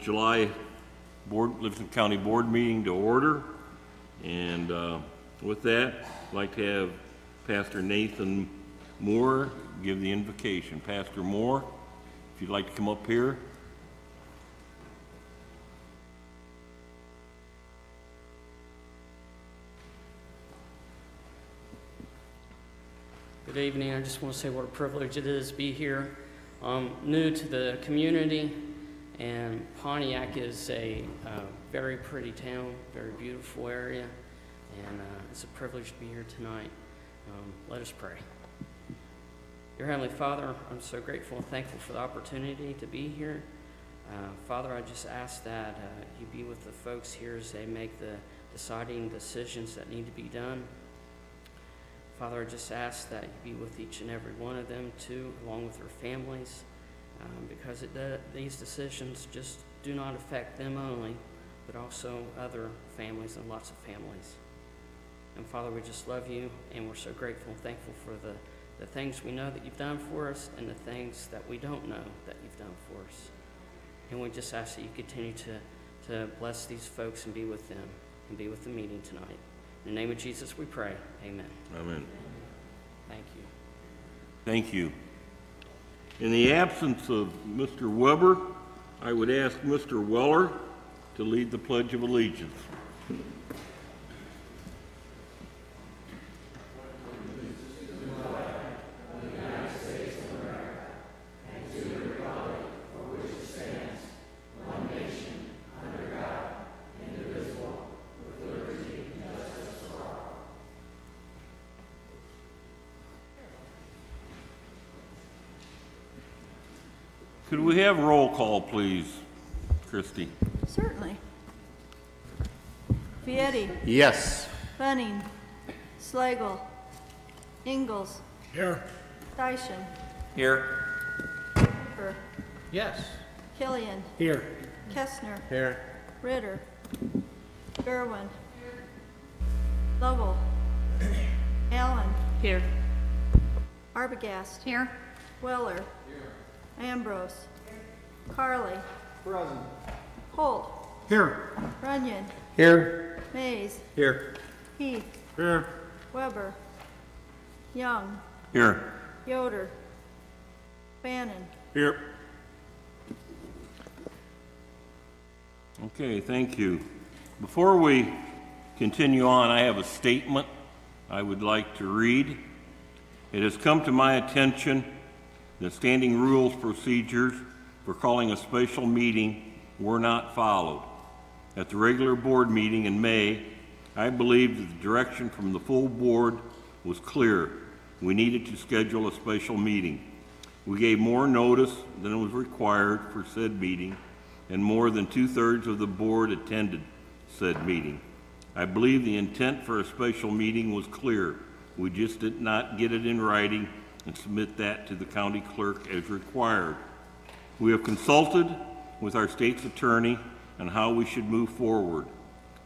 July Livingston County Board meeting to order. And with that, I'd like to have Pastor Nathan Moore give the invocation. Pastor Moore, if you'd like to come up here. Good evening. I just want to say what a privilege it is to be here. I'm new to the community, and Pontiac is a very pretty town, very beautiful area, and it's a privilege to be here tonight. Let us pray. Dear Heavenly Father, I'm so grateful and thankful for the opportunity to be here. Father, I just ask that you be with the folks here as they make the deciding decisions that need to be done. Father, I just ask that you be with each and every one of them, too, along with their families, because these decisions just do not affect them only, but also other families and lots of families. And Father, we just love you, and we're so grateful and thankful for the things we know that you've done for us and the things that we don't know that you've done for us. And we just ask that you continue to bless these folks and be with them and be with the meeting tonight. In the name of Jesus we pray. Amen. Amen. Thank you. Thank you. In the absence of Mr. Weber, I would ask Mr. Weller to lead the Pledge of Allegiance. Could we have roll call, please, Christy? Certainly. Vietti. Yes. Bunning. Slagle. Ingalls. Here. Dyson. Here. Cooper. Yes. Killian. Here. Kestner. Here. Ritter. Gerwin. Lovell. Allen. Here. Arbogast. Here. Weller. Ambrose. Carly. Present. Holt. Here. Runyon. Here. Mays. Here. Heath. Here. Weber. Young. Here. Yoder. Bannon. Here. Okay, thank you. Before we continue on, I have a statement I would like to read. It has come to my attention that standing rules procedures for calling a special meeting were not followed. At the regular board meeting in May, I believed that the direction from the full board was clear. We needed to schedule a special meeting. We gave more notice than was required for said meeting, and more than 2/3 of the board attended said meeting. I believe the intent for a special meeting was clear. We just did not get it in writing and submit that to the county clerk as required. We have consulted with our state's attorney on how we should move forward.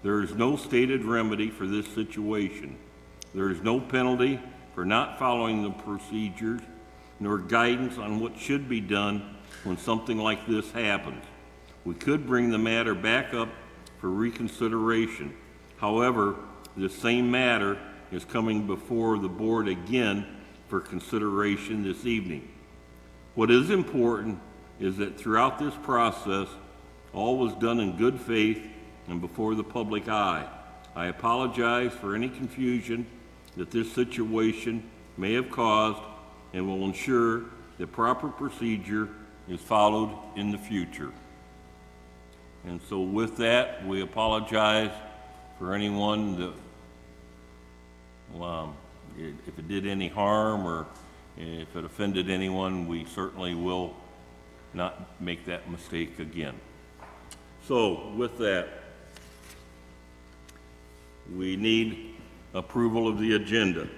There is no stated remedy for this situation. There is no penalty for not following the procedures, nor guidance on what should be done when something like this happens. We could bring the matter back up for reconsideration. However, this same matter is coming before the board again for consideration this evening. What is important is that throughout this process, all was done in good faith and before the public eye. I apologize for any confusion that this situation may have caused and will ensure that proper procedure is followed in the future. And so with that, we apologize for anyone that if it did any harm or if it offended anyone. We certainly will not make that mistake again. So with that, we need approval of the agenda.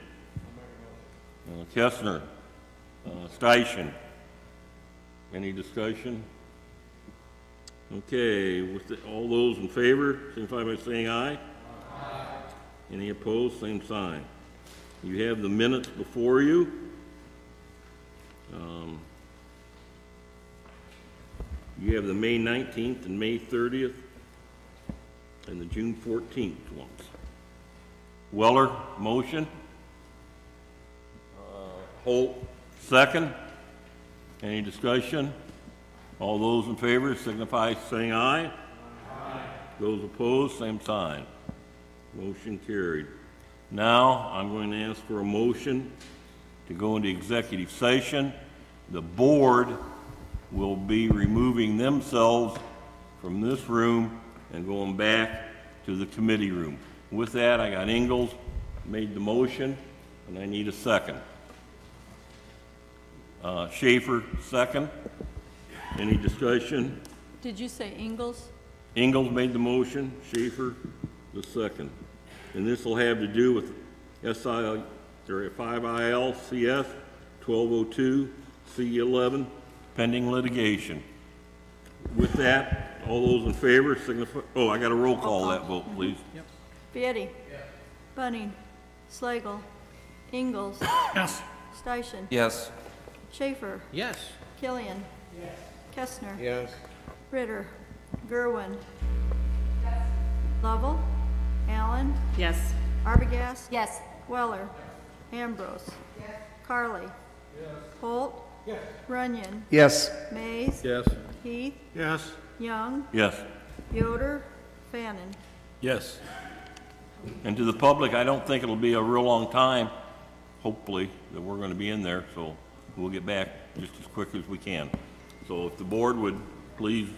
Kestner, Steichen, any discussion? Okay, all those in favor, signify by saying aye. Aye. Any opposed, same sign. You have the minutes before you. You have the May 19th and May 30th, and the June 14th ones. Weller, motion. Holt, second. Any discussion? All those in favor signify saying aye. Aye. Those opposed, same sign. Motion carried. Now, I'm going to ask for a motion to go into executive session. The board will be removing themselves from this room and going back to the committee room. With that, I got Ingalls made the motion, and I need a second. Schaefer, second. Any discussion? Did you say Ingalls? Ingalls made the motion, Schaefer the second. And this will have to do with SI, or 5ILCS 1202 C11 pending litigation. With that, all those in favor signify, oh, I got a roll call that vote, please. Vietti. Bunning. Slagle. Ingalls. Yes. Steichen. Yes. Schaefer. Yes. Killian. Kestner. Yes. Ritter. Gerwin. Lovell. Allen. Yes. Arbogast. Yes. Weller. Ambrose. Carly. Holt. Runyon. Yes. Mays. Yes. Heath. Yes. Young. Yes. Yoder. Fannin. Yes. And to the public, I don't think it'll be a real long time, hopefully, that we're going to be in there, so we'll get back just as quick as we can. So if the board would please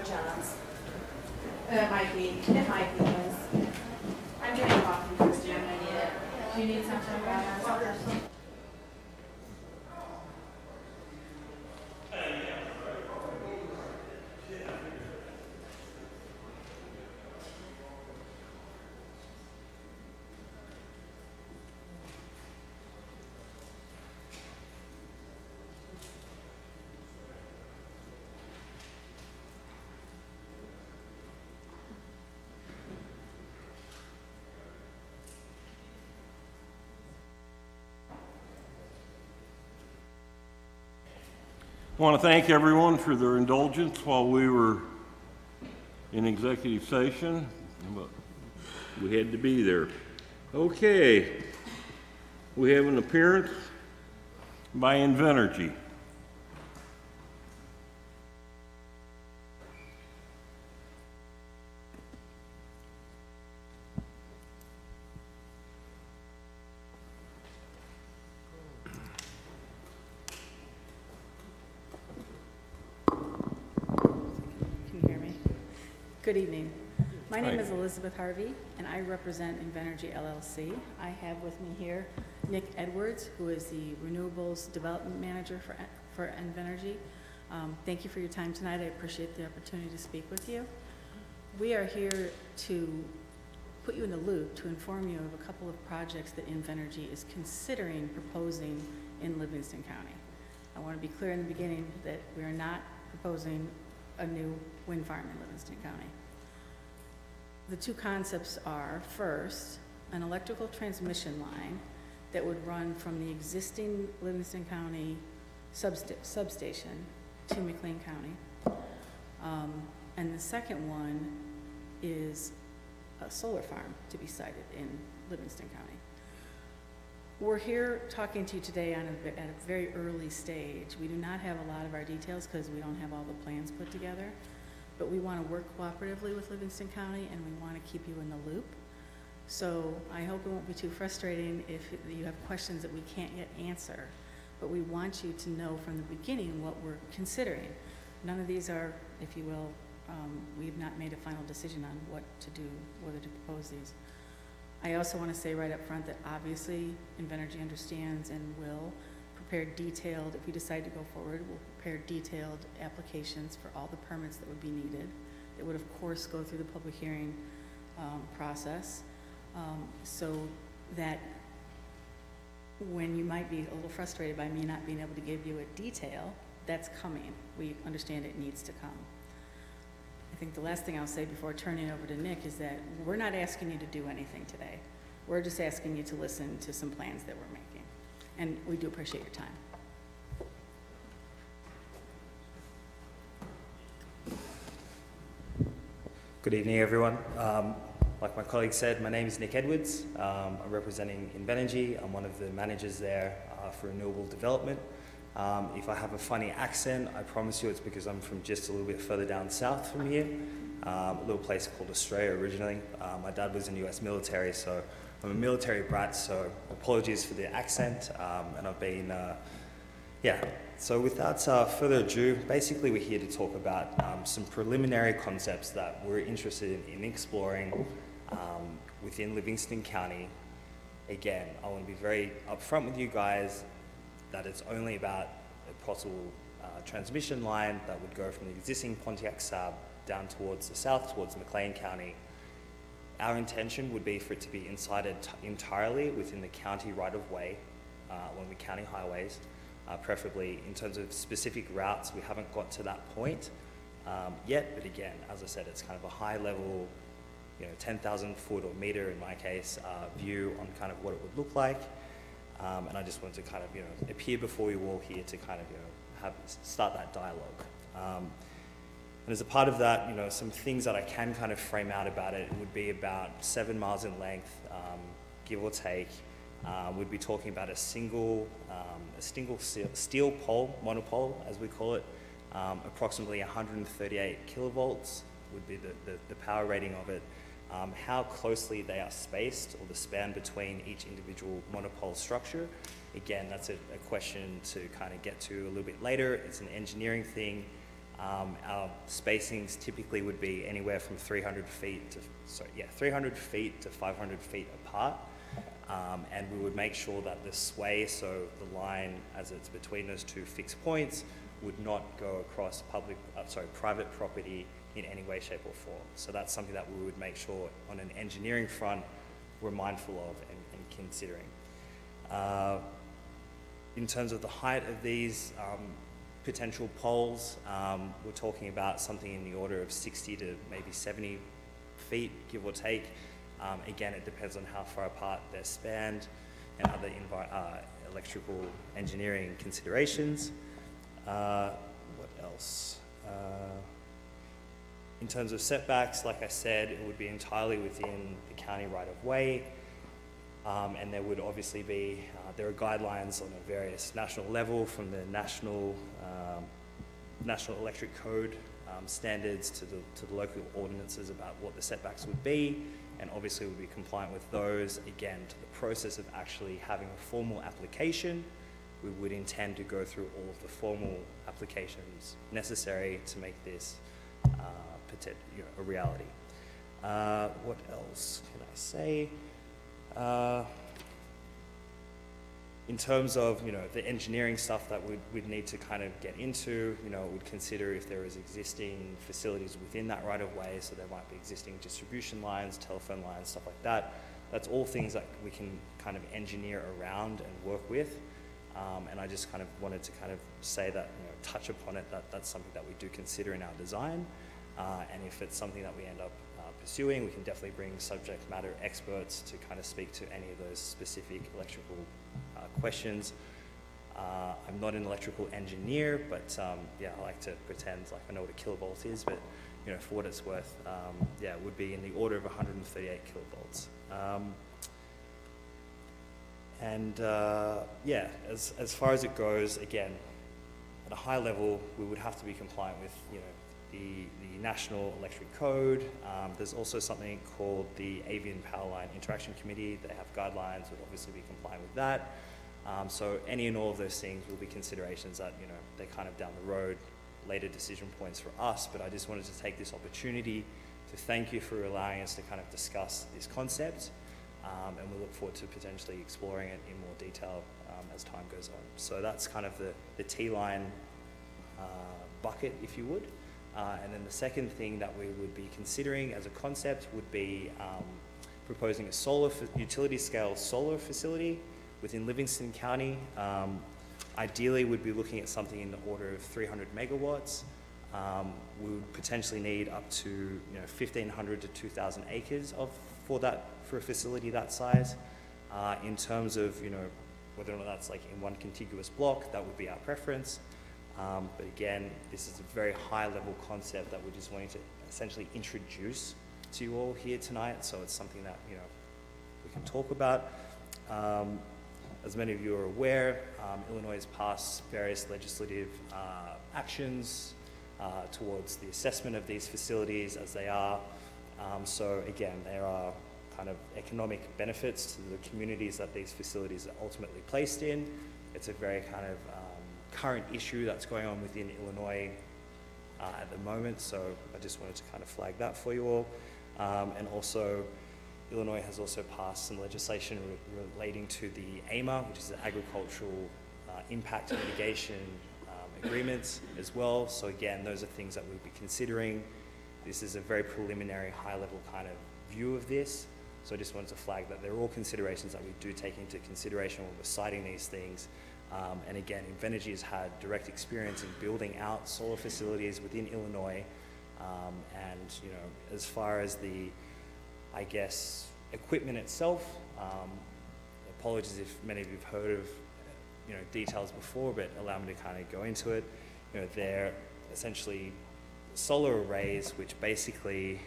chance. It might be, yes. I'm getting coffee first, do you have any? Do you need something? I want to thank everyone for their indulgence while we were in executive session, but we had to be there. Okay, we have an appearance by Invenergy. Can you hear me? Good evening. My name Hi. is Elizabeth Harvey, and I represent Invenergy LLC. I have with me here Nick Edwards, who is the Renewables Development Manager for Invenergy. Thank you for your time tonight. I appreciate the opportunity to speak with you. We are here to put you in the loop to inform you of a couple of projects that Invenergy is considering proposing in Livingston County. I want to be clear in the beginning that we are not proposing a new wind farm in Livingston County. The two concepts are, first, an electrical transmission line that would run from the existing Livingston County substation to McLean County. And the second one is a solar farm to be sited in Livingston County. We're here talking to you today at a very early stage. We do not have a lot of our details because we don't have all the plans put together, but we want to work cooperatively with Livingston County and we want to keep you in the loop. So I hope it won't be too frustrating if you have questions that we can't yet answer, but we want you to know from the beginning what we're considering. None of these are, if you will, we've not made a final decision on what to do, whether to propose these. I also want to say right up front that obviously Invenergy understands and will prepare detailed, if we decide to go forward, we'll prepare detailed applications for all the permits that would be needed. It would of course go through the public hearing process, so that when you might be a little frustrated by me not being able to give you a detail, that's coming. We understand it needs to come. I think the last thing I'll say before turning it over to Nick is that we're not asking you to do anything today. We're just asking you to listen to some plans that we're making. And we do appreciate your time. Good evening, everyone. Like my colleague said, my name is Nick Edwards. I'm representing Invenergy. I'm one of the managers there for renewable development. If I have a funny accent, I promise you it's because I'm from just a little bit further down south from here, a little place called Australia originally. My dad was in the US military, so I'm a military brat, so apologies for the accent, and I've been, So without further ado, basically we're here to talk about some preliminary concepts that we're interested in exploring within Livingston County. Again, I want to be very upfront with you guys that it's only about a possible transmission line that would go from the existing Pontiac Sab down towards the south, towards McLean County. Our intention would be for it to be incited entirely within the county right-of-way, along the county highways, preferably in terms of specific routes. We haven't got to that point yet, but again, as I said, it's kind of a high-level, 10,000 foot or meter in my case, view on kind of what it would look like. And I just wanted to kind of, appear before you all here to kind of, start that dialogue. And as a part of that, some things that I can kind of frame out about it would be about 7 miles in length, give or take. We'd be talking about a single steel pole, monopole, as we call it, approximately 138 kilovolts would be the power rating of it. How closely they are spaced, or the span between each individual monopole structure. Again, that's a question to kind of get to a little bit later. It's an engineering thing. Our spacings typically would be anywhere from 300 feet to 300 feet to 500 feet apart. And we would make sure that the sway, so the line as it's between those two fixed points, would not go across private property in any way, shape or form. So that's something that we would make sure on an engineering front we're mindful of and considering. In terms of the height of these potential poles, we're talking about something in the order of 60 to maybe 70 feet, give or take. Again, it depends on how far apart they're spanned and other electrical engineering considerations. What else? In terms of setbacks, like I said, it would be entirely within the county right-of-way, and there would obviously be, there are guidelines on a various national level, from the National Electric Code standards to the local ordinances about what the setbacks would be, and obviously we'll be compliant with those. Again, to the process of actually having a formal application, we would intend to go through all of the formal applications necessary to make this a reality. What else can I say? In terms of the engineering stuff that we'd need to kind of get into, we'd consider if there is existing facilities within that right of way, so there might be existing distribution lines, telephone lines, stuff like that. That's all things that we can kind of engineer around and work with. And I just kind of wanted to kind of say that, touch upon it, that's something that we do consider in our design. And if it's something that we end up pursuing, we can definitely bring subject matter experts to kind of speak to any of those specific electrical questions. I'm not an electrical engineer, but I like to pretend like I know what a kilovolt is, but for what it's worth, it would be in the order of 138 kilovolts. As far as it goes, again, at a high level, we would have to be compliant with, the National Electric Code. There's also something called the Avian Power Line Interaction Committee. They have guidelines, would obviously be compliant with that. So any and all of those things will be considerations that, they're kind of down the road, later decision points for us. But I just wanted to take this opportunity to thank you for allowing us to kind of discuss this concept. And we look forward to potentially exploring it in more detail as time goes on. So that's kind of the T-line bucket, if you would. And then the second thing that we would be considering as a concept would be proposing a utility scale solar facility within Livingston County. Ideally, we'd be looking at something in the order of 300 megawatts. We would potentially need up to 1,500 to 2,000 acres for a facility that size. In terms of whether or not that's like in one contiguous block, that would be our preference. But again, this is a very high level concept that we're just wanting to essentially introduce to you all here tonight. So it's something that we can talk about. As many of you are aware, Illinois has passed various legislative actions towards the assessment of these facilities as they are. So again, there are kind of economic benefits to the communities that these facilities are ultimately placed in. It's a very kind of current issue that's going on within Illinois at the moment, so I just wanted to kind of flag that for you all. And also, Illinois has also passed some legislation relating to the AIMA, which is the Agricultural Impact Mitigation Agreements as well. So again, those are things that we'll be considering. This is a very preliminary, high-level kind of view of this. So I just wanted to flag that they're all considerations that we do take into consideration when we're citing these things. And again, Invenergy has had direct experience in building out solar facilities within Illinois. And as far as the, I guess, equipment itself, apologies if many of you have heard of details before, but allow me to kind of go into it. They're essentially solar arrays, which basically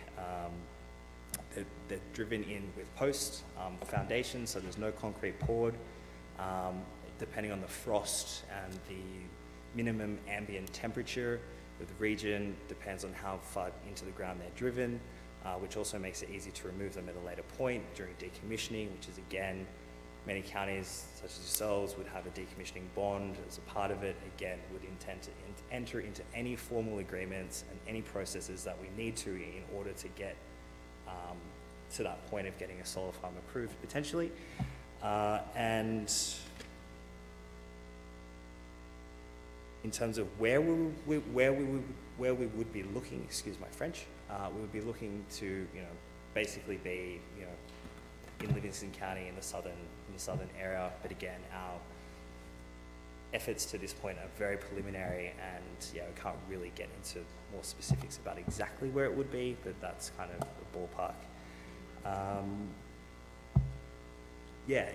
they're driven in with post foundations, so there's no concrete poured. Depending on the frost and the minimum ambient temperature of the region, depends on how far into the ground they're driven, which also makes it easy to remove them at a later point during decommissioning, which is again Many counties, such as yourselves, would have a decommissioning bond as a part of it. Again, would intend to enter into any formal agreements and any processes that we need to in order to get to that point of getting a solar farm approved potentially. And in terms of where we would be looking, excuse my French, we would be looking to, basically be, in Livingston County in the southern area. But again, our efforts to this point are very preliminary, and we can't really get into more specifics about exactly where it would be, but that's kind of the ballpark.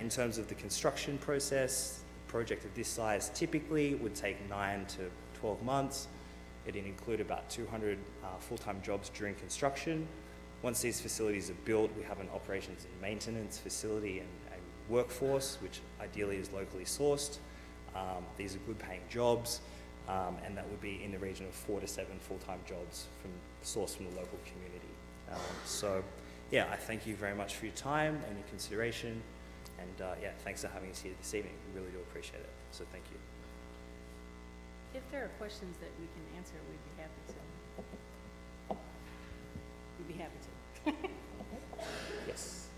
In terms of the construction process, a project of this size typically would take 9 to 12 months. It'd include about 200 full-time jobs during construction. Once these facilities are built, we have an operations and maintenance facility and a workforce, which ideally is locally sourced. These are good paying jobs, and that would be in the region of 4 to 7 full-time jobs sourced from the local community. I thank you very much for your time and your consideration, and thanks for having us here this evening. We really do appreciate it, so thank you. If there are questions that we can answer, we'd be happy to. We'd be happy to. Yes.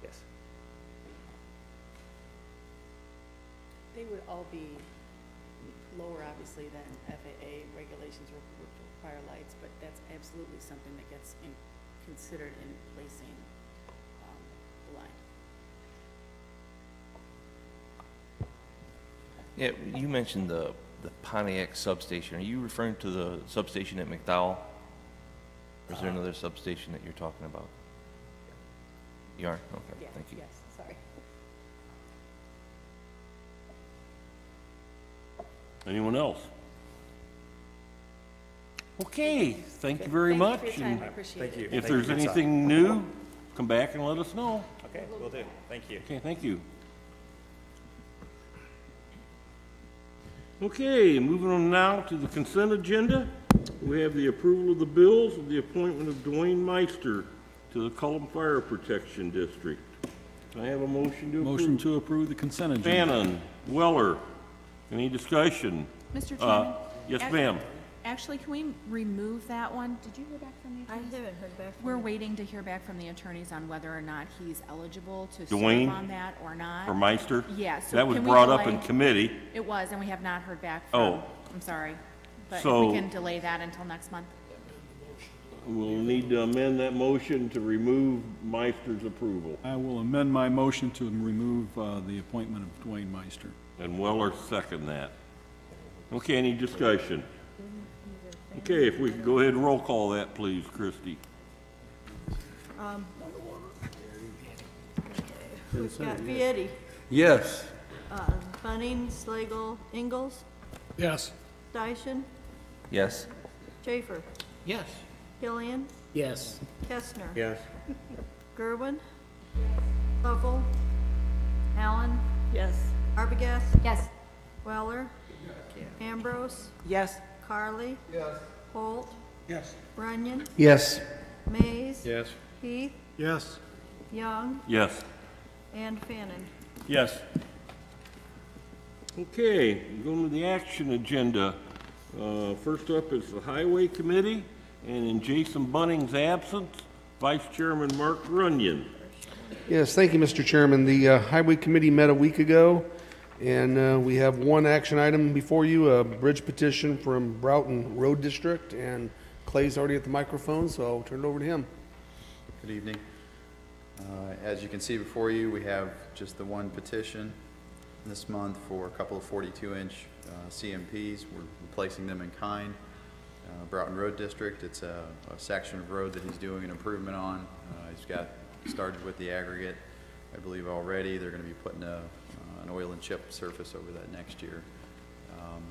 Yes. They would all be lower, obviously, than FAA regulations would require lights, but that's absolutely something that gets considered in placing the line. Yeah, you mentioned the Pontiac substation. Are you referring to the substation at McDowell? Or is there another substation that you're talking about? You are? Okay, Yeah, thank you. yes, sorry. Anyone else? Okay, thank you very Thank much. you for your time, and I appreciate Thank it. you. If Thank there's you for your time. anything new, come back and let us know. Okay, will do. Thank you. Okay, thank you. Okay, moving on now to the consent agenda. We have the approval of the bills and the appointment of Dwayne Meister to the Cullum Fire Protection District. Can I have a motion to approve? Motion to approve the consent agenda. Bannon, Weller, any discussion? Mr. Chairman? Yes, Ac- ma'am. Actually, can we remove that one? Did you hear back from the I attorneys? haven't heard back from We're him. waiting to hear back from the attorneys on whether or not he's eligible to Dwayne? serve on that or not. For Meister? Yeah, so That was can we brought up delay? in committee. It was, and we have not heard back Oh. from, I'm sorry. But if So- we can delay that until next month. We'll need to amend that motion to remove Meister's approval. I will amend my motion to remove the appointment of Dwayne Meister. And Weller second that. Okay, any discussion? Okay, if we could go ahead and roll call that, please, Christie. We've got Vietti, Yes. Bunning, Slagle, Ingalls, Yes. Dyson, Yes? Schaefer, Yes. Killian, Yes. Kestner. Yes. Gerwin. Buffle. Allen. Yes. Arbogast. Yes. Weller. Ambrose. Yes. Carly. Yes. Holt. Yes. Runyon. Yes. Mays. Yes. Heath. Yes. Young. Yes. And Fannin. Yes. Okay, going to the action agenda. First up is the Highway Committee, and in Jason Bunning's absence, Vice Chairman Mark Runyon. Yes, thank you, Mr. Chairman. The Highway Committee met a week ago, and we have one action item before you, a bridge petition from Broughton Road District, and Clay's already at the microphone, so I'll turn it over to him. Good evening. As you can see before you, we have just the one petition this month for a couple of 42-inch CMPs. We're replacing them in kind. Broughton Road District, it's a section of road that he's doing an improvement on. He's got started with the aggregate, I believe, already. They're going to be putting an oil and chip surface over that next year.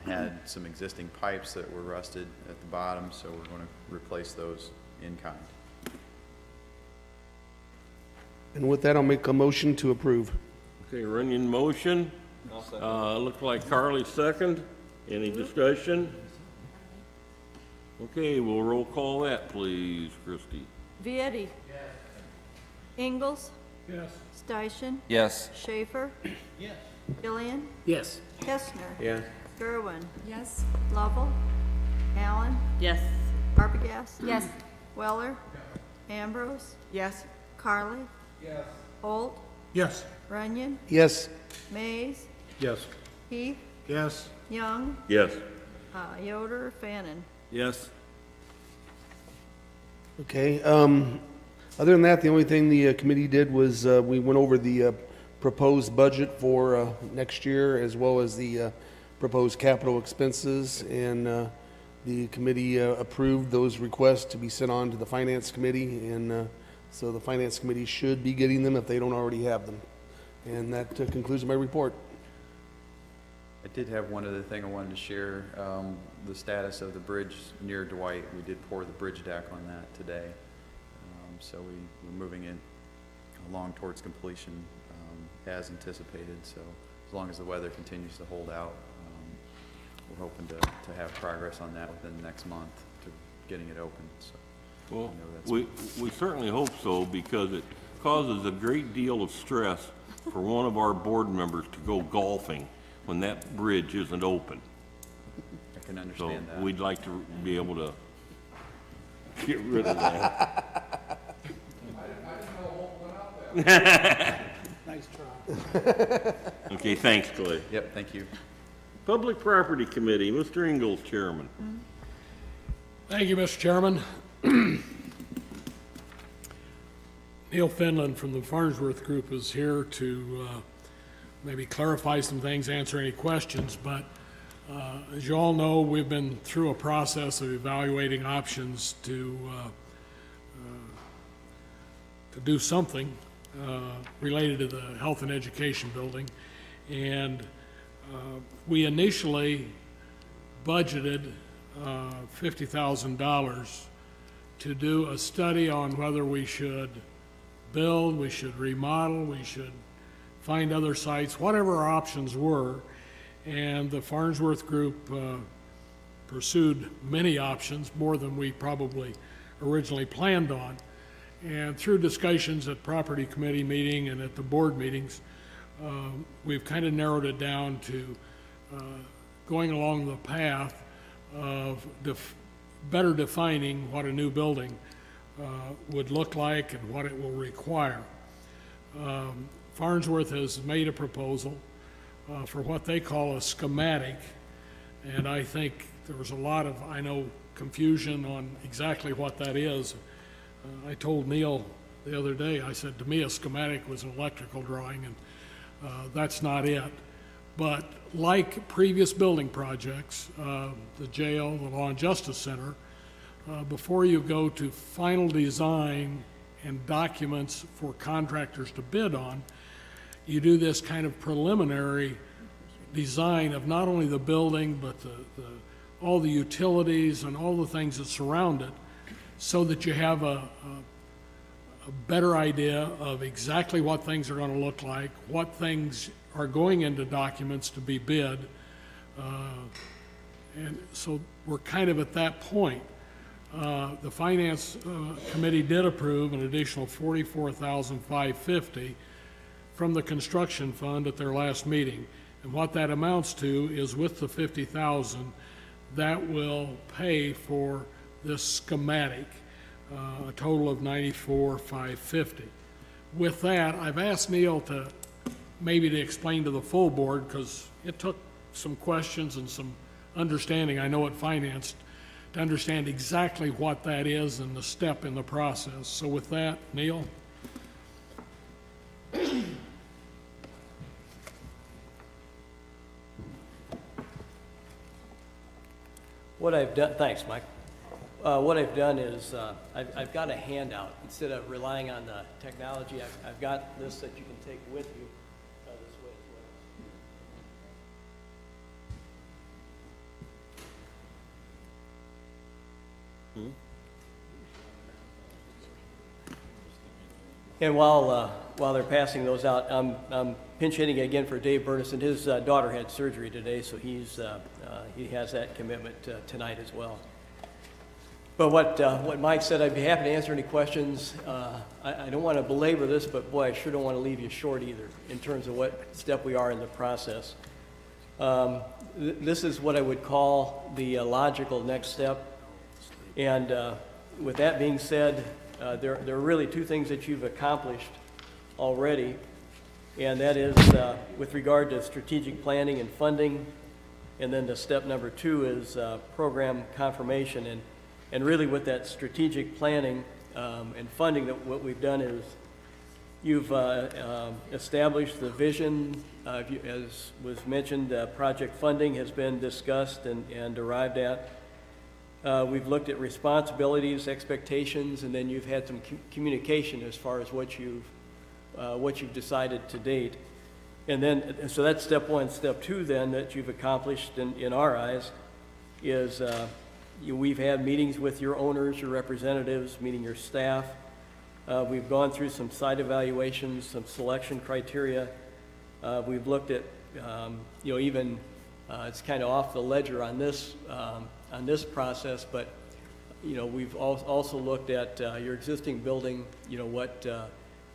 Had some existing pipes that were rusted at the bottom, so we're going to replace those in kind. And with that, I'll make a motion to approve. Okay, Runyon motion. Looks like Carly second. Any discussion? Okay, we'll roll call that, please, Christie. Vieti. Ingalls. Yes. Steichen. Yes. Schaefer. Yes. Gillian. Yes. Kestner. Yes. Gerwin. Yes. Lovell. Allen. Yes. Arbogast. Yes. Weller. Ambrose. Yes. Carly. Yes. Holt. Yes. Runyon. Yes. Mays. Yes. Heath. Yes. Young. Yes. Yoder. Fannin. Yes. Okay, other than that, the only thing the committee did was we went over the proposed budget for next year, as well as the proposed capital expenses, and the committee approved those requests to be sent on to the finance committee, and so the finance committee should be getting them if they don't already have them. And that concludes my report. I did have one other thing I wanted to share, the status of the bridge near Dwight. We did pour the bridge deck on that today. So we're moving it along towards completion as anticipated. So as long as the weather continues to hold out, we're hoping to have progress on that within the next month to getting it open. So Well, I know we certainly hope so, because it causes a great deal of stress for one of our board members to go golfing when that bridge isn't open. I can So understand that. we'd like to be able to get rid of that. Nice try. Okay, thanks, Clay. Yep, thank you. Public Property Committee, Mr. Ingles, Chairman. Thank you, Mr. Chairman. Neil Finland from the Farnsworth Group is here to maybe clarify some things, answer any questions, but as you all know, we've been through a process of evaluating options to do something related to the health and education building, and we initially budgeted $50,000 to do a study on whether we should build, we should remodel, we should find other sites, whatever our options were. And the Farnsworth Group pursued many options, more than we probably originally planned on. And through discussions at property committee meeting and at the board meetings, we've kind of narrowed it down to going along the path of better defining what a new building would look like and what it will require. Farnsworth has made a proposal for what they call a schematic, and I think there was a lot of, confusion on exactly what that is. I told Neil the other day, I said, to me a schematic was an electrical drawing, and that's not it. But like previous building projects, the jail, the Law and Justice Center, before you go to final design and documents for contractors to bid on, you do this kind of preliminary design of not only the building, but all the utilities and all the things that surround it, so that you have a better idea of exactly what things are going to look like, what things are going into documents to be bid. And so we're kind of at that point. The Finance Committee did approve an additional $44,550 from the construction fund at their last meeting. And what that amounts to is, with the $50,000, that will pay for this schematic, a total of $94,550. With that, I've asked Neil to explain to the full board, because it took some questions and some understanding, I know at Finance, to understand exactly what that is and the step in the process. So with that, Neil? What I've done, thanks, Mike. What I've done is I've got a handout. Instead of relying on the technology, I've got this that you can take with you this way as well. And while while they're passing those out, I'm pinch hitting again for Dave Burnison. His daughter had surgery today, so he has that commitment tonight as well. But what Mike said, I'd be happy to answer any questions. I don't want to belabor this, but boy, I sure don't want to leave you short either in terms of what step we are in the process. This is what I would call the logical next step. And with that being said, there are really two things that you've accomplished already, and that is with regard to strategic planning and funding, and then the step number 2 is program confirmation. And really with that strategic planning and funding, that what we've done is you've established the vision, as was mentioned, project funding has been discussed and arrived at. We've looked at responsibilities, expectations, and then you've had some communication as far as what you've decided to date. And then, so that's step 1. Step 2 then that you've accomplished in our eyes is we've had meetings with your owners, your representatives, meeting your staff. We've gone through some site evaluations, some selection criteria. We've looked at, even it's kind of off the ledger on this process, but we've also looked at your existing building.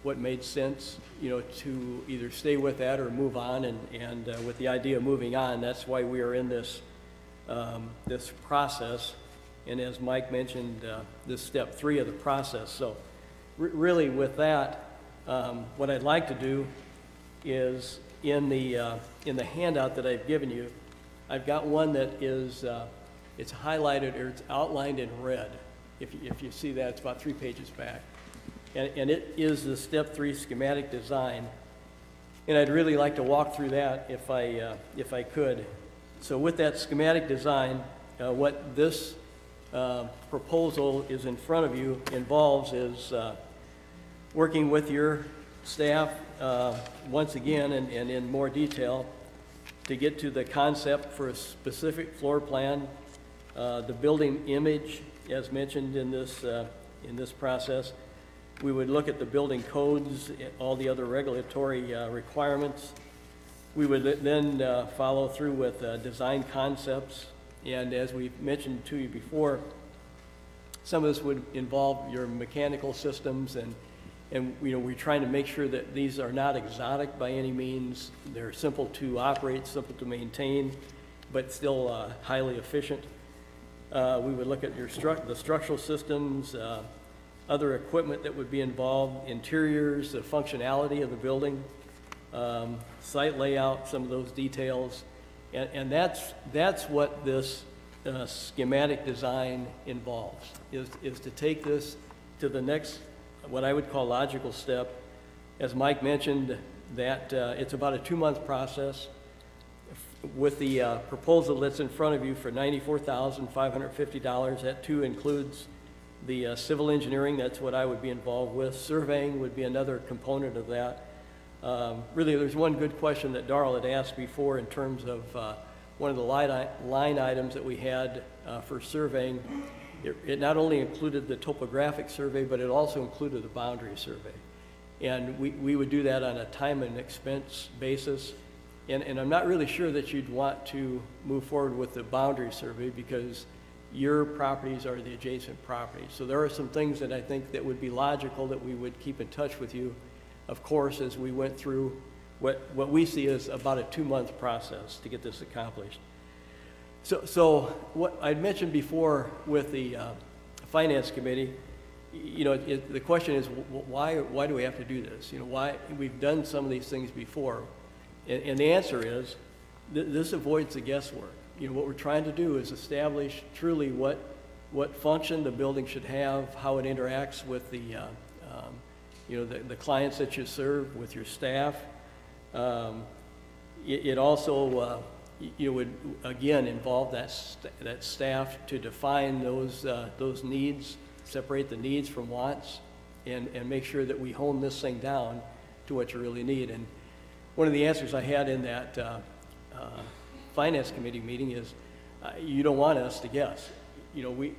What made sense, to either stay with that or move on, and with the idea of moving on, that's why we are in this process. And as Mike mentioned, this step 3 of the process. So really with that, what I'd like to do is in the handout that I've given you, I've got one that is it's highlighted or it's outlined in red. If you see that, it's about 3 pages back. And it is the step 3 schematic design. And I'd really like to walk through that if I could. So with that schematic design, what this proposal is in front of you involves is working with your staff once again and in more detail to get to the concept for a specific floor plan, the building image as mentioned in this process. We would look at the building codes, all the other regulatory requirements. We would then follow through with design concepts. And as we mentioned to you before, some of this would involve your mechanical systems, and we're trying to make sure that these are not exotic by any means. They're simple to operate, simple to maintain, but still highly efficient. We would look at the structural systems, other equipment that would be involved, interiors, the functionality of the building, site layout, some of those details. And that's what this schematic design involves, is to take this to the next, what I would call logical step. As Mike mentioned, that it's about a 2-month process. With the proposal that's in front of you for $94,550, that too includes the civil engineering. That's what I would be involved with. Surveying would be another component of that. Really, there's one good question that Darrell had asked before in terms of one of the line items that we had for surveying. It not only included the topographic survey, but it also included the boundary survey. And we would do that on a time and expense basis. And I'm not really sure that you'd want to move forward with the boundary survey because your properties are the adjacent properties. So there are some things that I think that would be logical that we would keep in touch with you, of course, as we went through what we see as about a 2-month process to get this accomplished. So what I'd mentioned before with the Finance Committee, the question is, why do we have to do this? Why we've done some of these things before. And the answer is, this avoids the guesswork. What we're trying to do is establish truly what function the building should have, how it interacts with the clients that you serve, with your staff. It also would again involve that staff to define those needs, separate the needs from wants, and make sure that we hone this thing down to what you really need. And one of the answers I had in that Finance Committee meeting is, you don't want us to guess.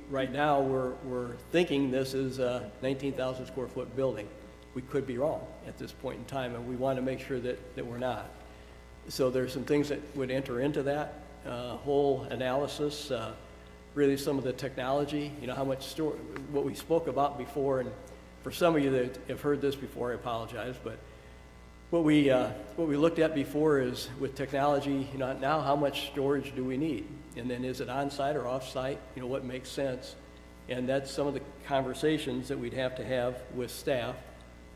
Right now we're thinking this is a 19,000 square foot building. we could be wrong at this point in time, and we want to make sure that we're not. So there's some things that would enter into that whole analysis, really some of the technology, you know, how much what we spoke about before, and for some of you that have heard this before, I apologize, but what we looked at before is with technology, you know, now how much storage do we need? And then is it on-site or off-site? You know, what makes sense? And that's some of the conversations that we'd have to have with staff,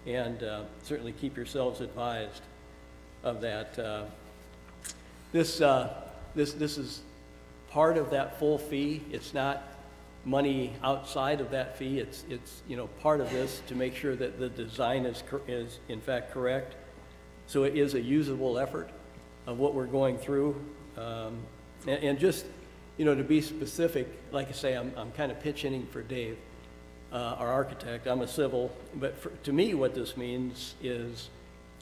and certainly keep yourselves advised of that. This is part of that full fee. It's not money outside of that fee. It's you know, part of this to make sure that the design is in fact correct. So it is a usable effort of what we're going through. And just, you know, to be specific, like I say, I'm kind of pitch hitting for Dave, our architect. I'm a civil, but to me what this means is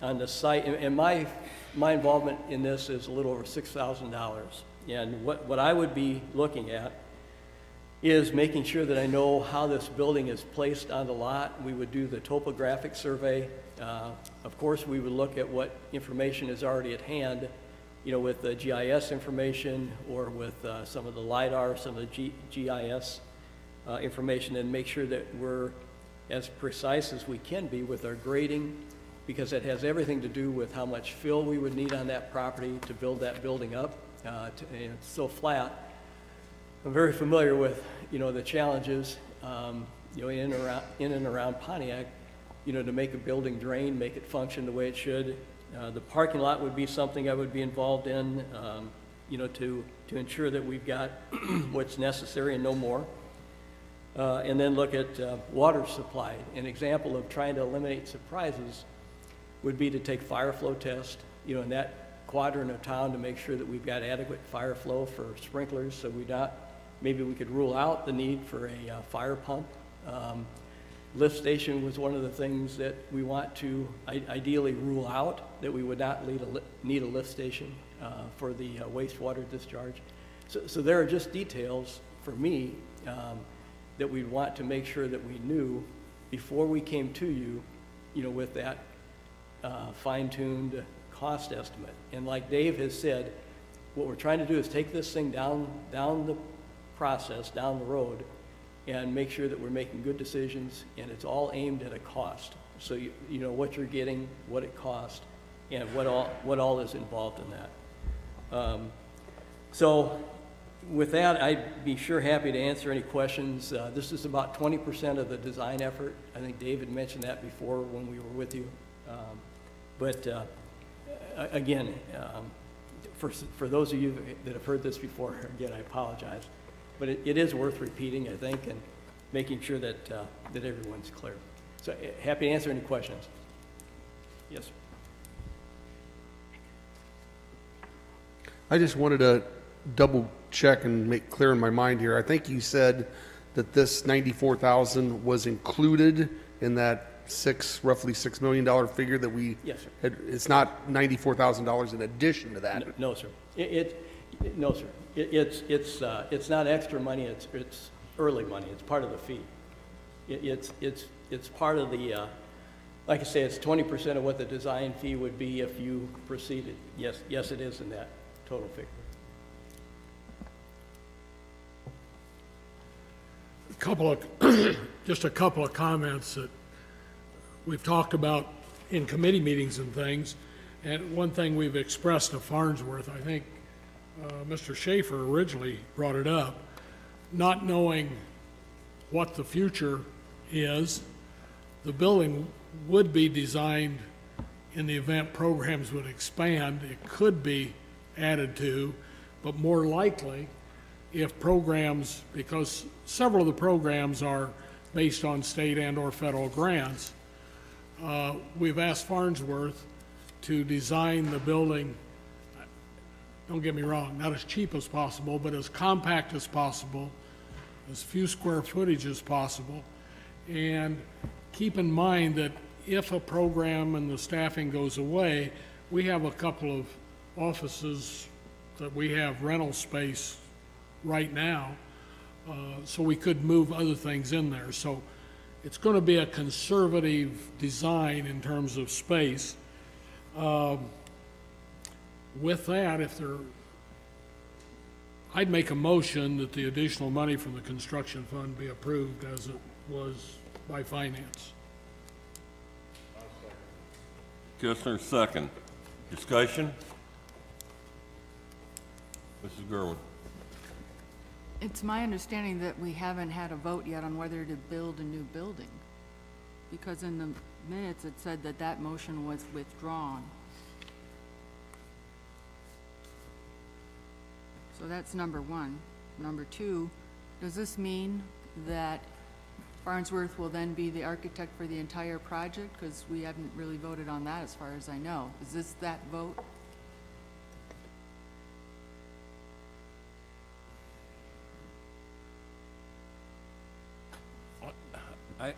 on the site, and my involvement in this is a little over $6,000. And what I would be looking at is making sure that I know how this building is placed on the lot. We would do the topographic survey. Of course, we would look at what information is already at hand, you know, with the GIS information or with some of the LiDAR, some of the GIS information, and make sure that we're as precise as we can be with our grading, because it has everything to do with how much fill we would need on that property to build that building up. And it's so flat. I'm very familiar with, you know, the challenges, you know, in and around Pontiac, you know, to make a building drain, make it function the way it should. The parking lot would be something I would be involved in, you know, to ensure that we've got what's necessary and no more. And then look at water supply. An example of trying to eliminate surprises would be to take fire flow test, you know, in that quadrant of town to make sure that we've got adequate fire flow for sprinklers, so maybe we could rule out the need for a fire pump. Lift station was one of the things that we want to ideally rule out, that we would not need a lift station for the wastewater discharge. So there are just details for me that we'd want to make sure that we knew before we came to you, you know, with that fine-tuned cost estimate. And like Dave has said, what we're trying to do is take this thing down the process, down the road, and make sure that we're making good decisions, and it's all aimed at a cost. So you know what you're getting, what it costs, and what all is involved in that. So with that, I'd be sure happy to answer any questions. This is about 20% of the design effort. I think David mentioned that before when we were with you. Again, for those of you that have heard this before, again, I apologize. But it is worth repeating, I think, and making sure that everyone's clear. So happy to answer any questions. Yes. I just wanted to double check and make clear in my mind here. I think you said that this $94,000 was included in that roughly $6 million figure that we Yes, sir. had. It's not $94,000 in addition to that. No, sir. No, sir. It's not extra money. It's early money. It's part of the fee. It's part of the. Like I say, it's 20% of what the design fee would be if you proceeded. Yes, it is in that total figure. Just a couple of comments that we've talked about in committee meetings and things. And one thing we've expressed to Farnsworth, I think Mr. Schaefer originally brought it up, not knowing what the future is, the building would be designed in the event programs would expand. It could be added to, but more likely if programs, because several of the programs are based on state and or federal grants, we've asked Farnsworth to design the building, don't get me wrong, not as cheap as possible, but as compact as possible, as few square footage as possible. And keep in mind that if a program and the staffing goes away, we have a couple of offices that we have rental space right now, so we could move other things in there. So it's going to be a conservative design in terms of space. With that, I'd make a motion that the additional money from the construction fund be approved as it was by finance. Kestner, second. Discussion? Mrs. Gerwin. It's my understanding that we haven't had a vote yet on whether to build a new building, because in the minutes it said that that motion was withdrawn. So that's number one. Number two, does this mean that Farnsworth will then be the architect for the entire project? Because we haven't really voted on that as far as I know. Is this that vote?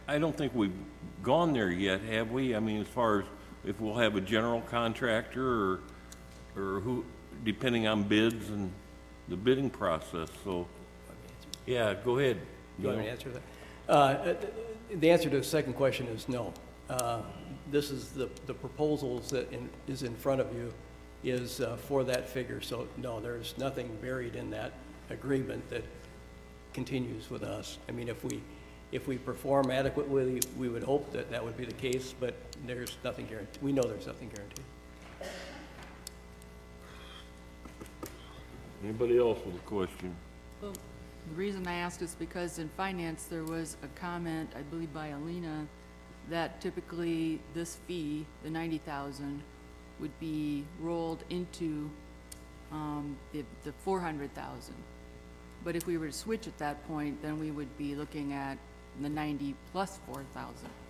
I don't think we've gone there yet, have we? I mean, as far as if we'll have a general contractor or who, depending on bids and the bidding process, so, yeah, go ahead. You want me to answer that? The answer to the second question is no. This is the proposals that is in front of you is for that figure, so no, there's nothing buried in that agreement that continues with us. I mean, if we perform adequately, we would hope that that would be the case, but there's nothing guaranteed. We know there's nothing guaranteed. Anybody else with a question? Well, the reason I asked is because in finance, there was a comment, I believe by Alina, that typically this fee, the $90,000, would be rolled into the $400,000. But if we were to switch at that point, then we would be looking at the 90 plus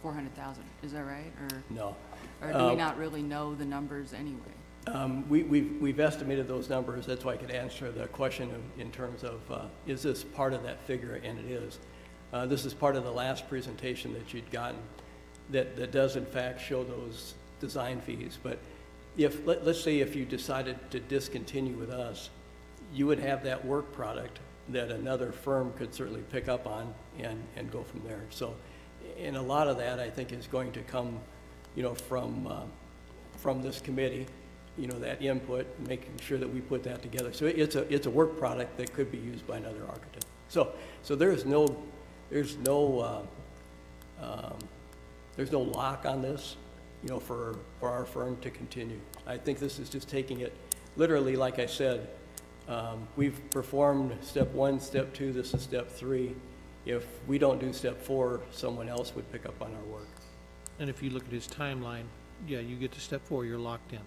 400,000. Is that right? Or no. Or do we not really know the numbers anyway? We've estimated those numbers. That's why I could answer the question in terms of is this part of that figure, and it is. This is part of the last presentation that you'd gotten that does in fact show those design fees. But if let's say if you decided to discontinue with us, you would have that work product that another firm could certainly pick up on and go from there. So, and a lot of that I think is going to come, you know, from this committee, you know, that input, making sure that we put that together. So it's a work product that could be used by another architect. So there's no lock on this, you know, for our firm to continue. I think this is just taking it literally, like I said. We've performed step 1, step 2, this is step 3. If we don't do step 4, someone else would pick up on our work. And if you look at his timeline, yeah, you get to step 4, you're locked in.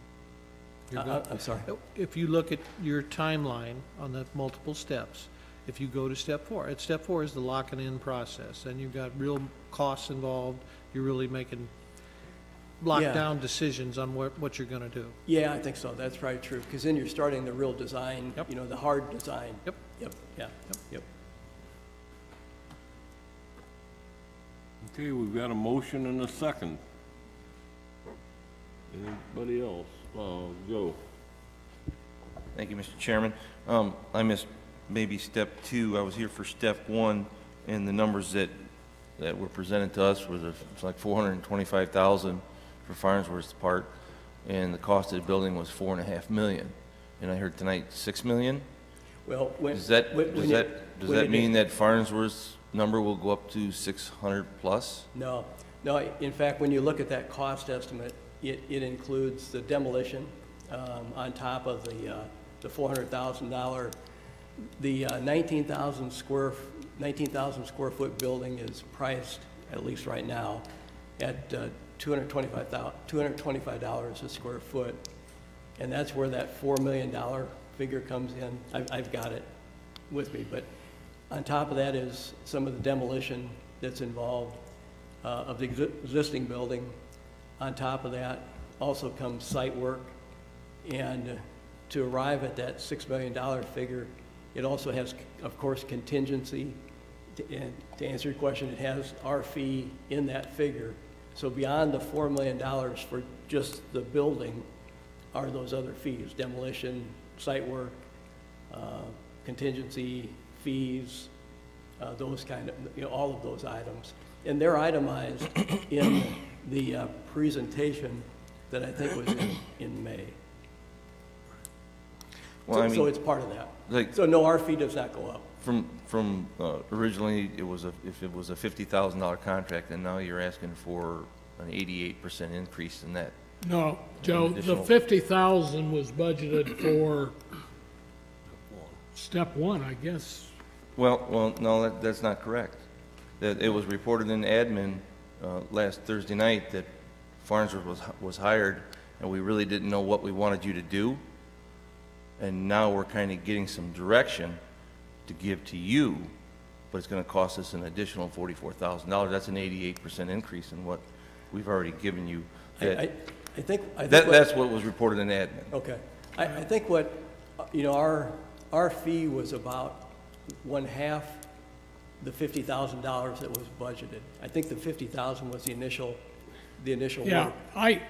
I'm sorry? If you look at your timeline on the multiple steps, if you go to step 4, step 4 is the locking in process, and you've got real costs involved. You're really making lockdown decisions on what you're going to do. Yeah, I think so. That's probably true. Because then you're starting the real design, you know, the hard design. Yep. Okay, we've got a motion and a second. Anybody else? Joe. Thank you, Mr. Chairman. I missed maybe step 2. I was here for step 1, and the numbers that were presented to us was like $425,000 for Farnsworth's part, and the cost of the building was $4.5 million. And I heard tonight $6 million. Well, does that mean that Farnsworth's number will go up to 600 plus? No. In fact, when you look at that cost estimate, it includes the demolition on top of the $400,000. The 19,000 square foot building is priced, at least right now, at $225 a square foot, and that's where that $4 million figure comes in. I've got it with me, but on top of that is some of the demolition that's involved of the existing building. On top of that also comes site work, and to arrive at that $6 million figure, it also has, of course, contingency. And to answer your question, it has our fee in that figure. So beyond the $4 million for just the building are those other fees: demolition, site work, contingency fees, those kind of, you know, all of those items. and they're itemized in the presentation that I think was in May. Well, I So mean, it's part of that. like, So no, our fee does not go up. from originally, if it was a $50,000 contract, and now you're asking for an 88% increase in that. No, Joe, the Additional. 50,000 was budgeted for step one, I guess. Well, no, that's not correct. That it was reported in admin last Thursday night that Farnsworth was hired, and we really didn't know what we wanted you to do. And now we're kind of getting some direction to give to you, but it's going to cost us an additional $44,000. That's an 88% increase in what we've already given you. I think That's what was reported in admin. Okay. I think what, our fee was about 1/2 the $50,000 that was budgeted. I think the $50,000 was the initial Yeah, work.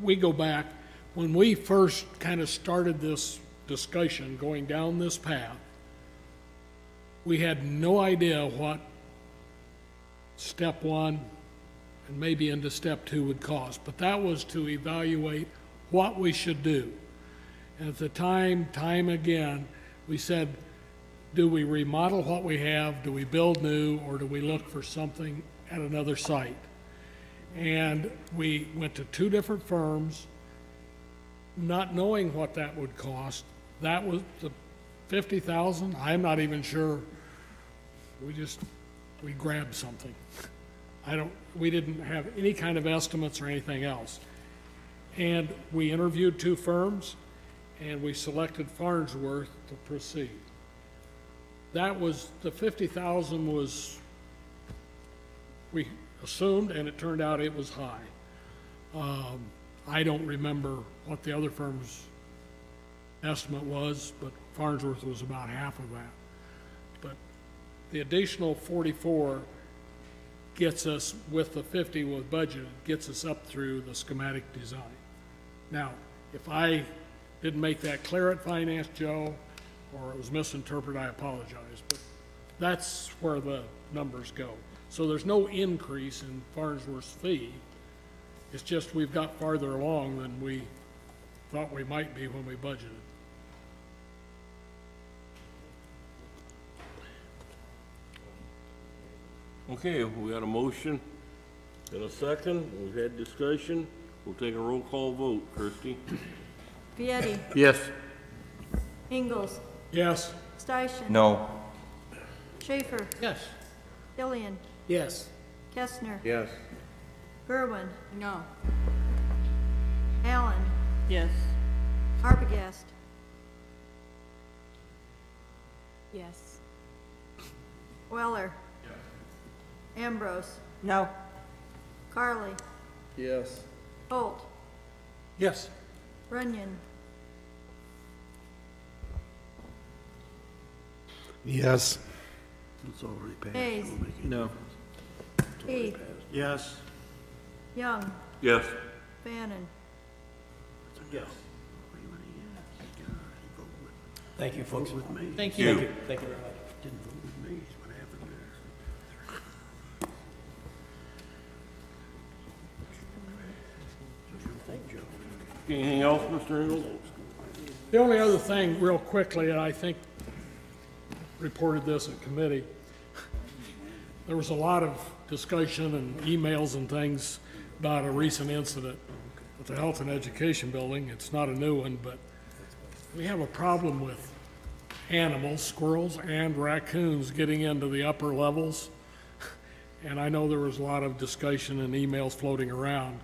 we go back, when we first kind of started this discussion, going down this path, we had no idea what step one and maybe into step two would cost, but that was to evaluate what we should do. And at the time again, we said, do we remodel what we have, do we build new, or do we look for something at another site? And we went to 2 different firms, not knowing what that would cost. That was the 50,000. I'm not even sure. We grabbed something. We didn't have any kind of estimates or anything else. And we interviewed 2 firms, and we selected Farnsworth to proceed. That was, the 50,000 was, we assumed, and it turned out it was high. I don't remember what the other firm's estimate was, but Farnsworth was about half of that. But the additional 44 gets us, with the 50 was budgeted, gets us up through the schematic design. Now, if I didn't make that clear at Finance, Joe, or it was misinterpreted, I apologize, but that's where the numbers go. So there's no increase in Farnsworth's fee. It's just we've got farther along than we thought we might be when we budgeted. Okay, we got a motion and a second. We've had discussion. We'll take a roll call vote. Kirsty? Vietti, Yes. Ingalls, Yes. Steichen. No. Schaefer, Yes. Killian, Yes. Kestner, Yes. Gerwin, No. Allen, Yes. Arbogast, Yes. Weller. Ambrose, No. Carly, Yes. Holt, Yes. Runyon, Yes. Hayes, No. Keith, Yes. Young, Yes. Bannon. Yes. Thank you, folks. Thank you. you. Thank you very much. Anything else, Mr. Ingles? The only other thing, real quickly, and I think reported this at committee, there was a lot of discussion and emails and things about a recent incident at the Health and Education Building. It's not a new one, but we have a problem with animals, squirrels and raccoons getting into the upper levels. And I know there was a lot of discussion and emails floating around.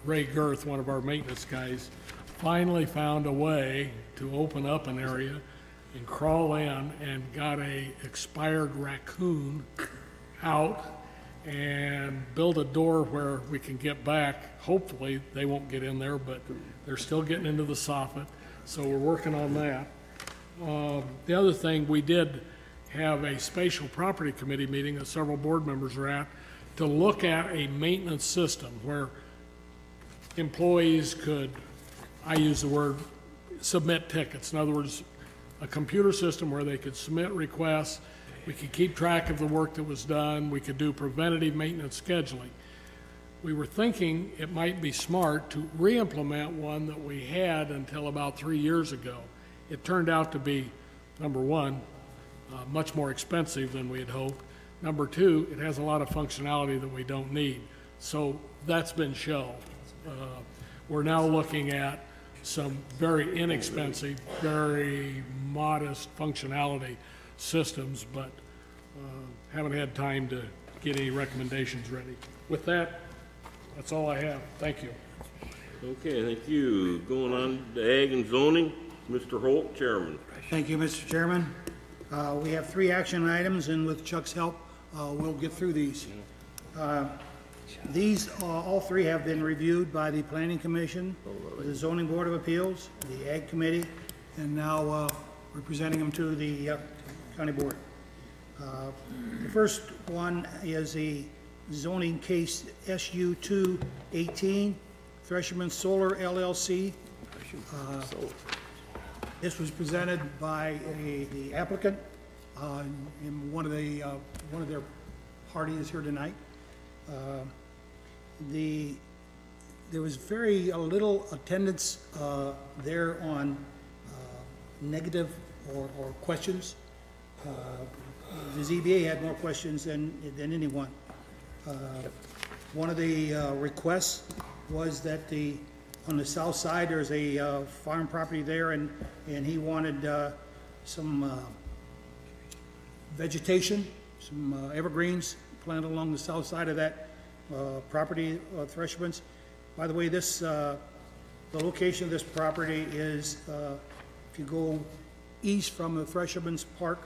Ray Girth, one of our maintenance guys, finally found a way to open up an area and crawl in and got a expired raccoon out and build a door where we can get back. Hopefully, they won't get in there, but they're still getting into the soffit, so we're working on that. The other thing, we did have a spatial property committee meeting that several board members were at to look at a maintenance system where employees could, I use the word, submit tickets. In other words, a computer system where they could submit requests We could keep track of the work that was done. We could do preventative maintenance scheduling. We were thinking it might be smart to re-implement one that we had until about 3 years ago. It turned out to be, number one, much more expensive than we had hoped. Number two, it has a lot of functionality that we don't need. So that's been shelved. We're now looking at some very inexpensive, very modest functionality systems, but haven't had time to get any recommendations ready. With that, that's all I have. Thank you. Okay, thank you. Going on to Ag and Zoning, Mr. Holt, Chairman. Thank you, Mr. Chairman. We have 3 action items, and with Chuck's help, we'll get through these. These, all 3 have been reviewed by the Planning Commission, the Zoning Board of Appeals, the Ag Committee, and now we're presenting them to the County Board. The first one is the zoning case SU 218, Thresherman Solar LLC. This was presented by the applicant, and one of their parties here tonight. There was very little attendance there on negative or questions. The ZBA had more questions than anyone. One of the requests was that on the south side, there's a farm property there, and he wanted some vegetation, some evergreens planted along the south side of that property, Thresherman's. By the way, the location of this property is, if you go east from the Thresherman's Park,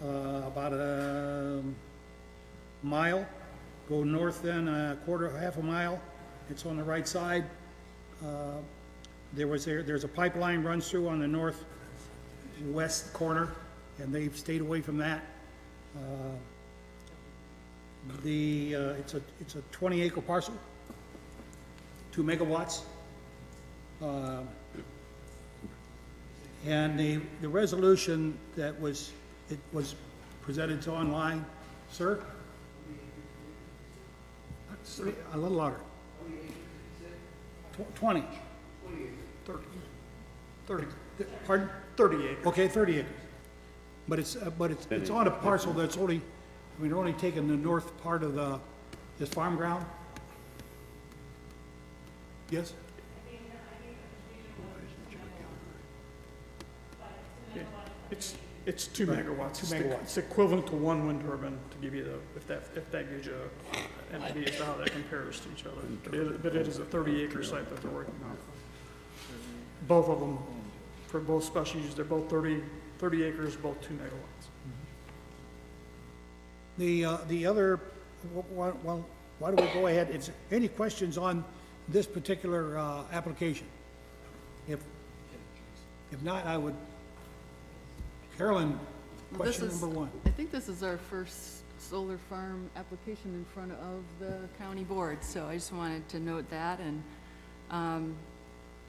about a mile, go north then half a mile, it's on the right side. There's a pipeline runs through on the northwest corner, and they've stayed away from that. It's a 20-acre parcel, 2 megawatts. And the resolution that was presented to online, sir? A little louder. 20. 30. Pardon? 30 acres. Okay, 30 acres. But it's on a parcel that's only, they're only taking the north part of this farm ground? Yes? It's 2 megawatts. 2 megawatts. It's equivalent to 1 wind turbine, to give you if that gives you an idea as to how that compares to each other. But it is a 30-acre site that they're working on. Both of them, for both special uses, they're both 30 acres, both 2 megawatts. The other, well, why don't we go ahead? Is there any questions on this particular application? If not, I would, Carolyn, question number 1. I think this is our first solar farm application in front of the county board, so I just wanted to note that. And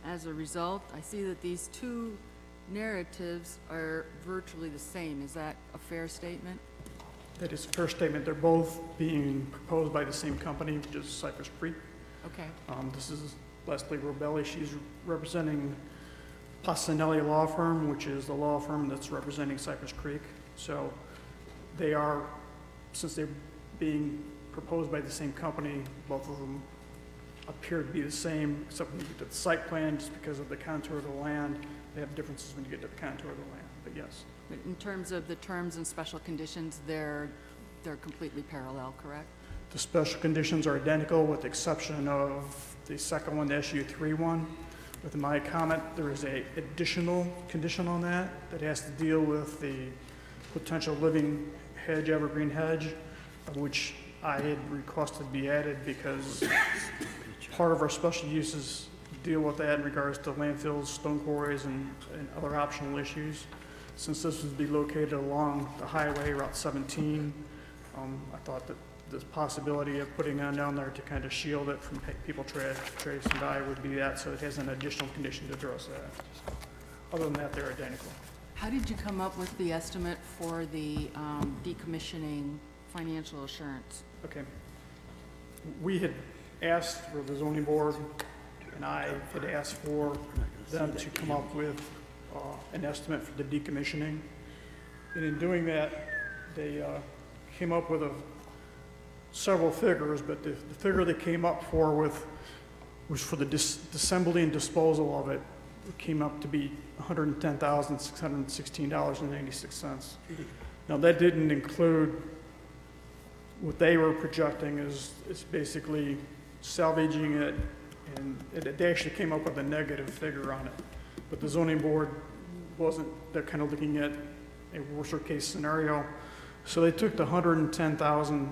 as a result, I see that these 2 narratives are virtually the same. Is that a fair statement? That is a fair statement. They're both being proposed by the same company, which is Cypress Creek. Okay. This is Leslie Robelli. She's representing Passanelli Law Firm, which is the law firm that's representing Cypress Creek. So they are, since they're being proposed by the same company, both of them appear to be the same, except when you get to the site plan, just because of the contour of the land, they have differences when you get to the contour of the land, but yes. But in terms of the terms and special conditions, they're completely parallel, correct? The special conditions are identical with the exception of the second one, the SU3 one. With my comment, there is a additional condition on that has to deal with the potential living hedge, evergreen hedge, which I had requested be added because part of our special uses deal with that in regards to landfills, stone quarries, and other optional issues. Since this would be located along the highway, Route 17, I thought that this possibility of putting on down there to kind of shield it from people tracing by would be that, so it has an additional condition to address that. Other than that, they're identical. How did you come up with the estimate for the decommissioning financial assurance? Okay. We had asked for the zoning board, and I had asked for them to come up with an estimate for the decommissioning. And in doing that, they came up with several figures, but the figure they came up was for the disassembly and disposal of it. It came up to be $110,616.96. Now, that didn't include what they were projecting is basically salvaging it, and they actually came up with a negative figure on it. But the zoning board wasn't, they're kind of looking at a worser case scenario. So they took the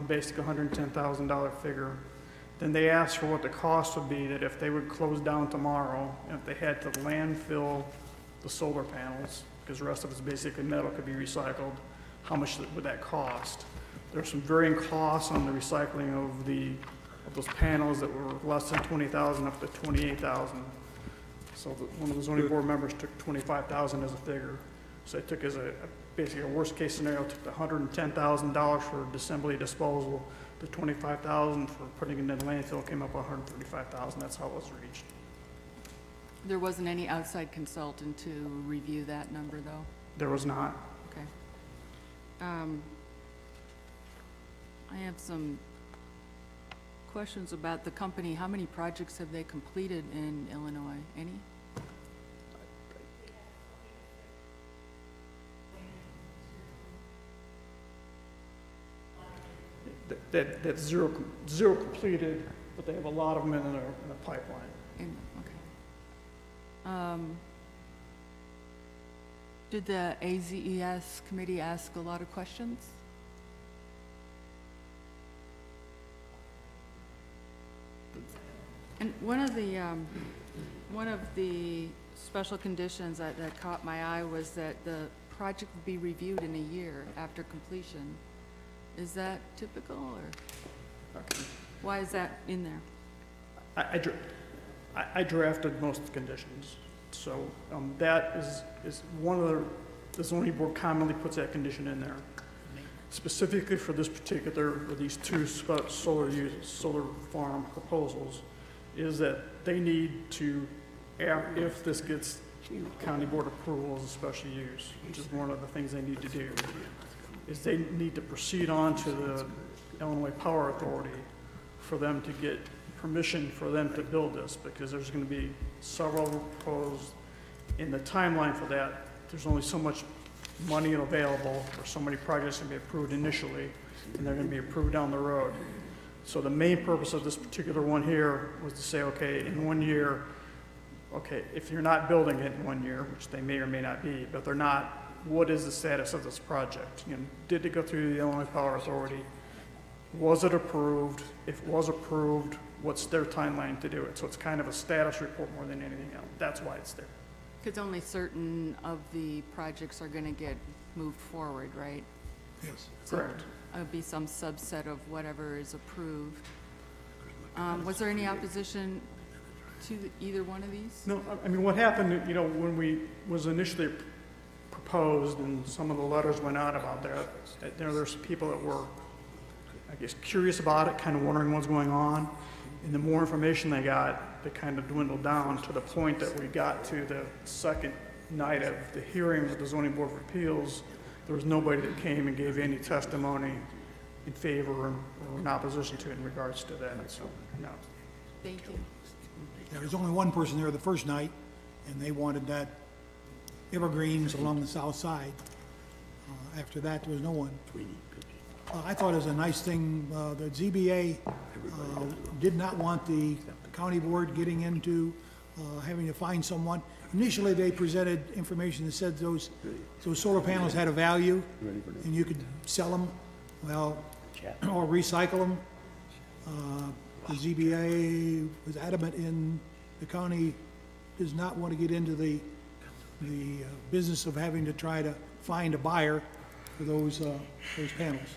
basically $110,000 figure. Then they asked for what the cost would be, that if they would close down tomorrow, and if they had to landfill the solar panels, because the rest of it's basically metal, could be recycled, how much would that cost? There's some varying costs on the recycling of those panels that were less than $20,000 up to $28,000. So one of the zoning board members took $25,000 as a figure. So they took as basically a worst case scenario, took the $110,000 for assembly disposal, the $25,000 for putting it in the landfill, came up with $135,000. That's how it was reached. There wasn't any outside consultant to review that number, though? There was not. Okay. I have some questions about the company. How many projects have they completed in Illinois? Any? That's zero completed, but they have a lot of them in the pipeline. Okay. Did the AZES committee ask a lot of questions? And one of the special conditions that caught my eye was that the project would be reviewed in a year after completion. Is that typical, or why is that in there? I drafted most of the conditions, so that is one of the zoning board commonly puts that condition in there, specifically for this particular, or these two solar farm proposals, is that they need to, if this gets county board approval as a special use, which is one of the things they need to do, is they need to proceed on to the Illinois Power Authority for them to get permission for them to build this, because there's going to be several proposed. In the timeline for that, there's only so much money available, or so many projects can be approved initially, and they're going to be approved down the road. So the main purpose of this particular one here was to say, okay, in 1 year, okay, if you're not building it in 1 year, which they may or may not be, but they're not, what is the status of this project? You know, did it go through the Illinois Power Authority? Was it approved? If it was approved, what's their timeline to do it? So it's kind of a status report more than anything else. That's why it's there. Because only certain of the projects are going to get moved forward, right? Yes. So Correct. it'll be some subset of whatever is approved. Was there any opposition to either one of these? No, I mean, what happened, you know, when was initially proposed and some of the letters went out about that, there's people that were, I guess, curious about it, kind of wondering what's going on. And the more information they got, they kind of dwindled down to the point that we got to the second night of the hearing with the Zoning Board of Appeals. There was nobody that came and gave any testimony in favor or in opposition to it in regards to that. So, no. Thank you. There was only one person there the first night, and they wanted that evergreens along the south side. After that, there was no one. I thought it was a nice thing. The ZBA did not want the county board getting into having to find someone. Initially, they presented information that said those solar panels had a value, and you could sell them, well, or recycle them. The ZBA was adamant in the county does not want to get into the business of having to try to find a buyer for those panels.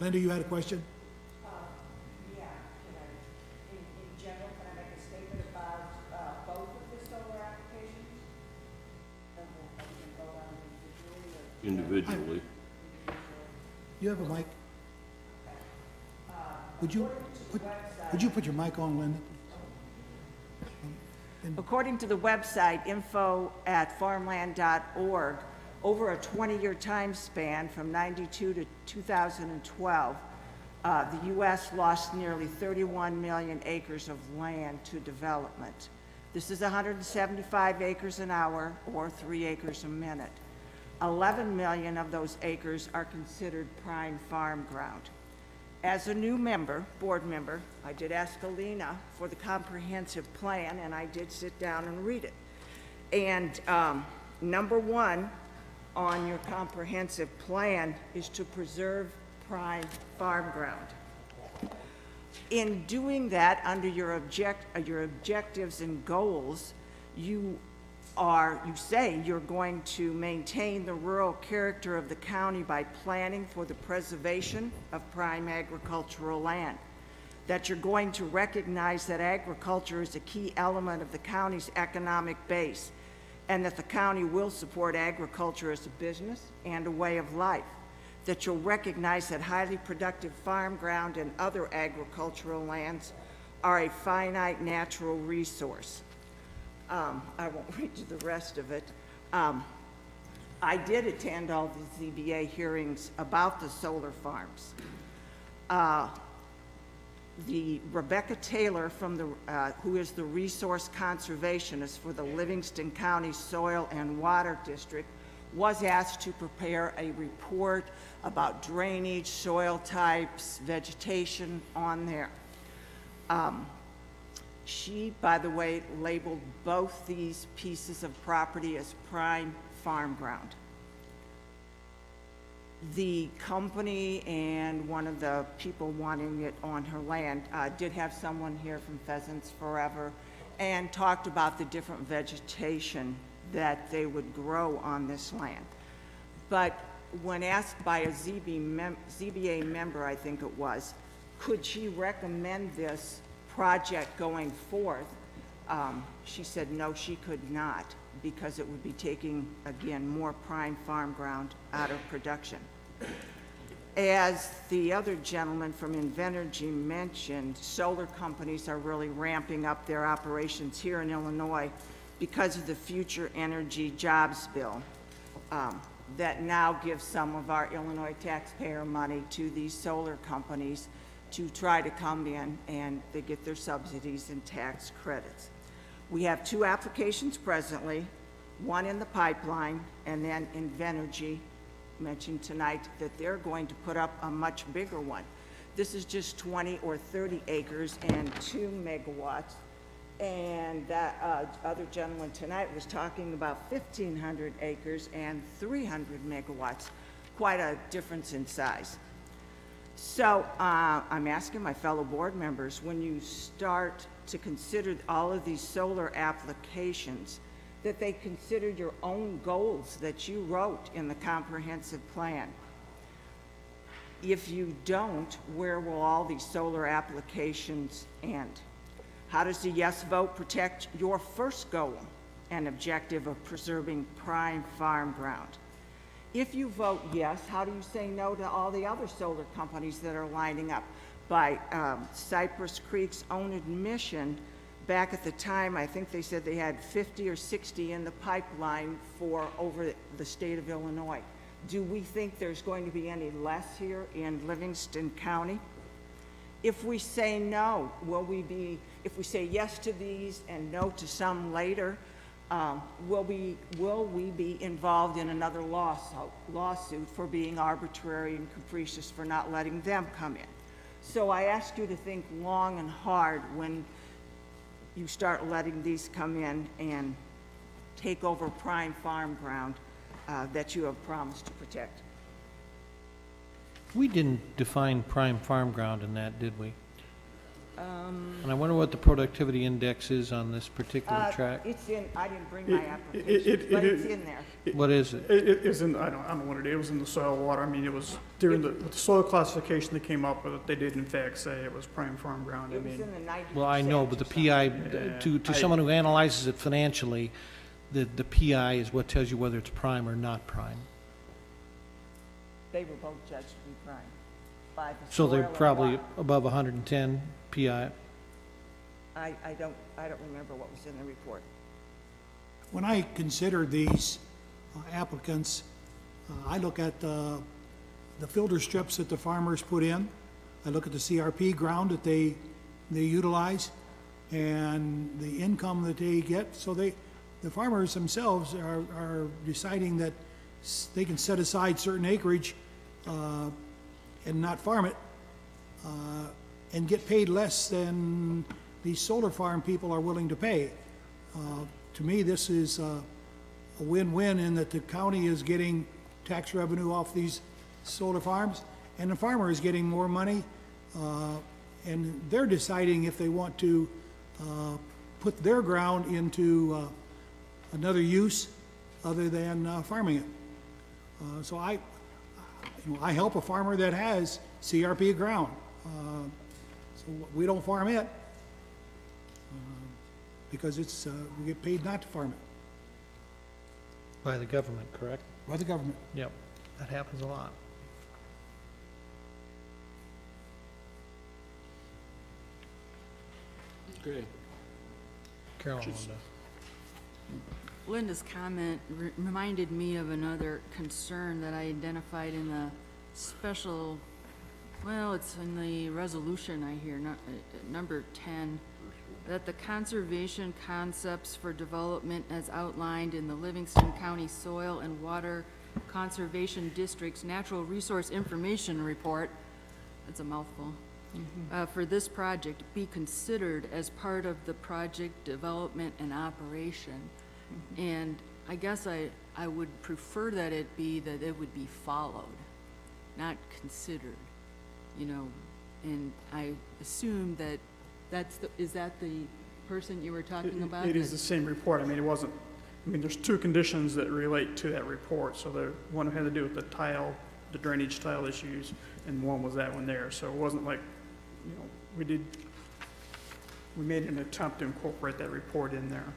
Linda, you had a question? Yeah, in general, can I make a statement about both of the solar applications? individually. You have a mic? Would you put your mic on, Linda? According to the website info@farmland.org, over a 20-year time span from 92 to 2012, the U.S. lost nearly 31 million acres of land to development. This is 175 acres an hour or 3 acres a minute. 11 million of those acres are considered prime farm ground. As a new board member, I did ask Alina for the comprehensive plan, and I did sit down and read it. And number one on your comprehensive plan is to preserve prime farm ground. In doing that, under your objectives and goals, you say you're going to maintain the rural character of the county by planning for the preservation of prime agricultural land, that you're going to recognize that agriculture is a key element of the county's economic base, and that the county will support agriculture as a business and a way of life, that you'll recognize that highly productive farm ground and other agricultural lands are a finite natural resource. I won't read you the rest of it. I did attend all the ZBA hearings about the solar farms. The Rebecca Taylor from who is the resource conservationist for the Livingston County Soil and Water District, was asked to prepare a report about drainage, soil types, vegetation on there. She, by the way, labeled both these pieces of property as prime farm ground. The company and one of the people wanting it on her land did have someone here from Pheasants Forever and talked about the different vegetation that they would grow on this land. But when asked by a ZBA member, I think it was, could she recommend this project going forth, she said no, she could not, because it would be taking, again, more prime farm ground out of production. As the other gentleman from Invenergy mentioned, solar companies are really ramping up their operations here in Illinois because of the Future Energy Jobs Bill that now gives some of our Illinois taxpayer money to these solar companies to try to come in and they get their subsidies and tax credits. We have 2 applications presently, one in the pipeline, and then Invenergy mentioned tonight that they're going to put up a much bigger one. This is just 20 or 30 acres and 2 megawatts. And that other gentleman tonight was talking about 1,500 acres and 300 megawatts, quite a difference in size. So I'm asking my fellow board members, when you start to consider all of these solar applications, that they consider your own goals that you wrote in the comprehensive plan. If you don't, where will all these solar applications end? How does the yes vote protect your first goal and objective of preserving prime farm ground? If you vote yes, how do you say no to all the other solar companies that are lining up? By Cypress Creek's own admission, back at the time, I think they said they had 50 or 60 in the pipeline for over the state of Illinois. Do we think there's going to be any less here in Livingston County? If we say no, if we say yes to these and no to some later, will we be involved in another lawsuit for being arbitrary and capricious for not letting them come in? So I ask you to think long and hard when you start letting these come in and take over prime farm ground that you have promised to protect. We didn't define prime farm ground in that, did we? And I wonder what the productivity index is on this particular tract. It's in, I didn't bring my application, but it's in there. What is it? It's in, I don't know what it is. It was in the soil water. I mean, it was during the soil classification they came up with it. They did in fact say it was prime farm ground. It was in the 90%. Well, I know, but the PI, to someone who analyzes it financially, the PI is what tells you whether it's prime or not prime. they were both judged to be prime by the So soil they're and probably water. above 110 PI. I don't remember what was in the report. When I consider these applicants, I look at the filter strips that the farmers put in. I look at the CRP ground that they utilize and the income that they get. So the farmers themselves are deciding that they can set aside certain acreage and not farm it and get paid less than these solar farm people are willing to pay. To me, this is a win-win in that the county is getting tax revenue off these solar farms, and the farmer is getting more money, and they're deciding if they want to put their ground into another use other than farming it. So I help a farmer that has CRP ground. So we don't farm it because it's we get paid not to farm it. By the government, correct? By the government. Yep, that happens a lot. Okay. Carolyn, Linda's comment reminded me of another concern that I identified in the special, well, it's in the resolution I hear, number 10, that the conservation concepts for development as outlined in the Livingston County Soil and Water Conservation District's Natural Resource Information Report, that's a mouthful, for this project be considered as part of the project development and operation. And I guess I would prefer that it would be followed, not considered, and I assume that is that the person you were talking about? It is the same report. I mean, there's two conditions that relate to that report. So one had to do with the drainage tile issues, and one was that one there. So it wasn't like, we made an attempt to incorporate that report in there.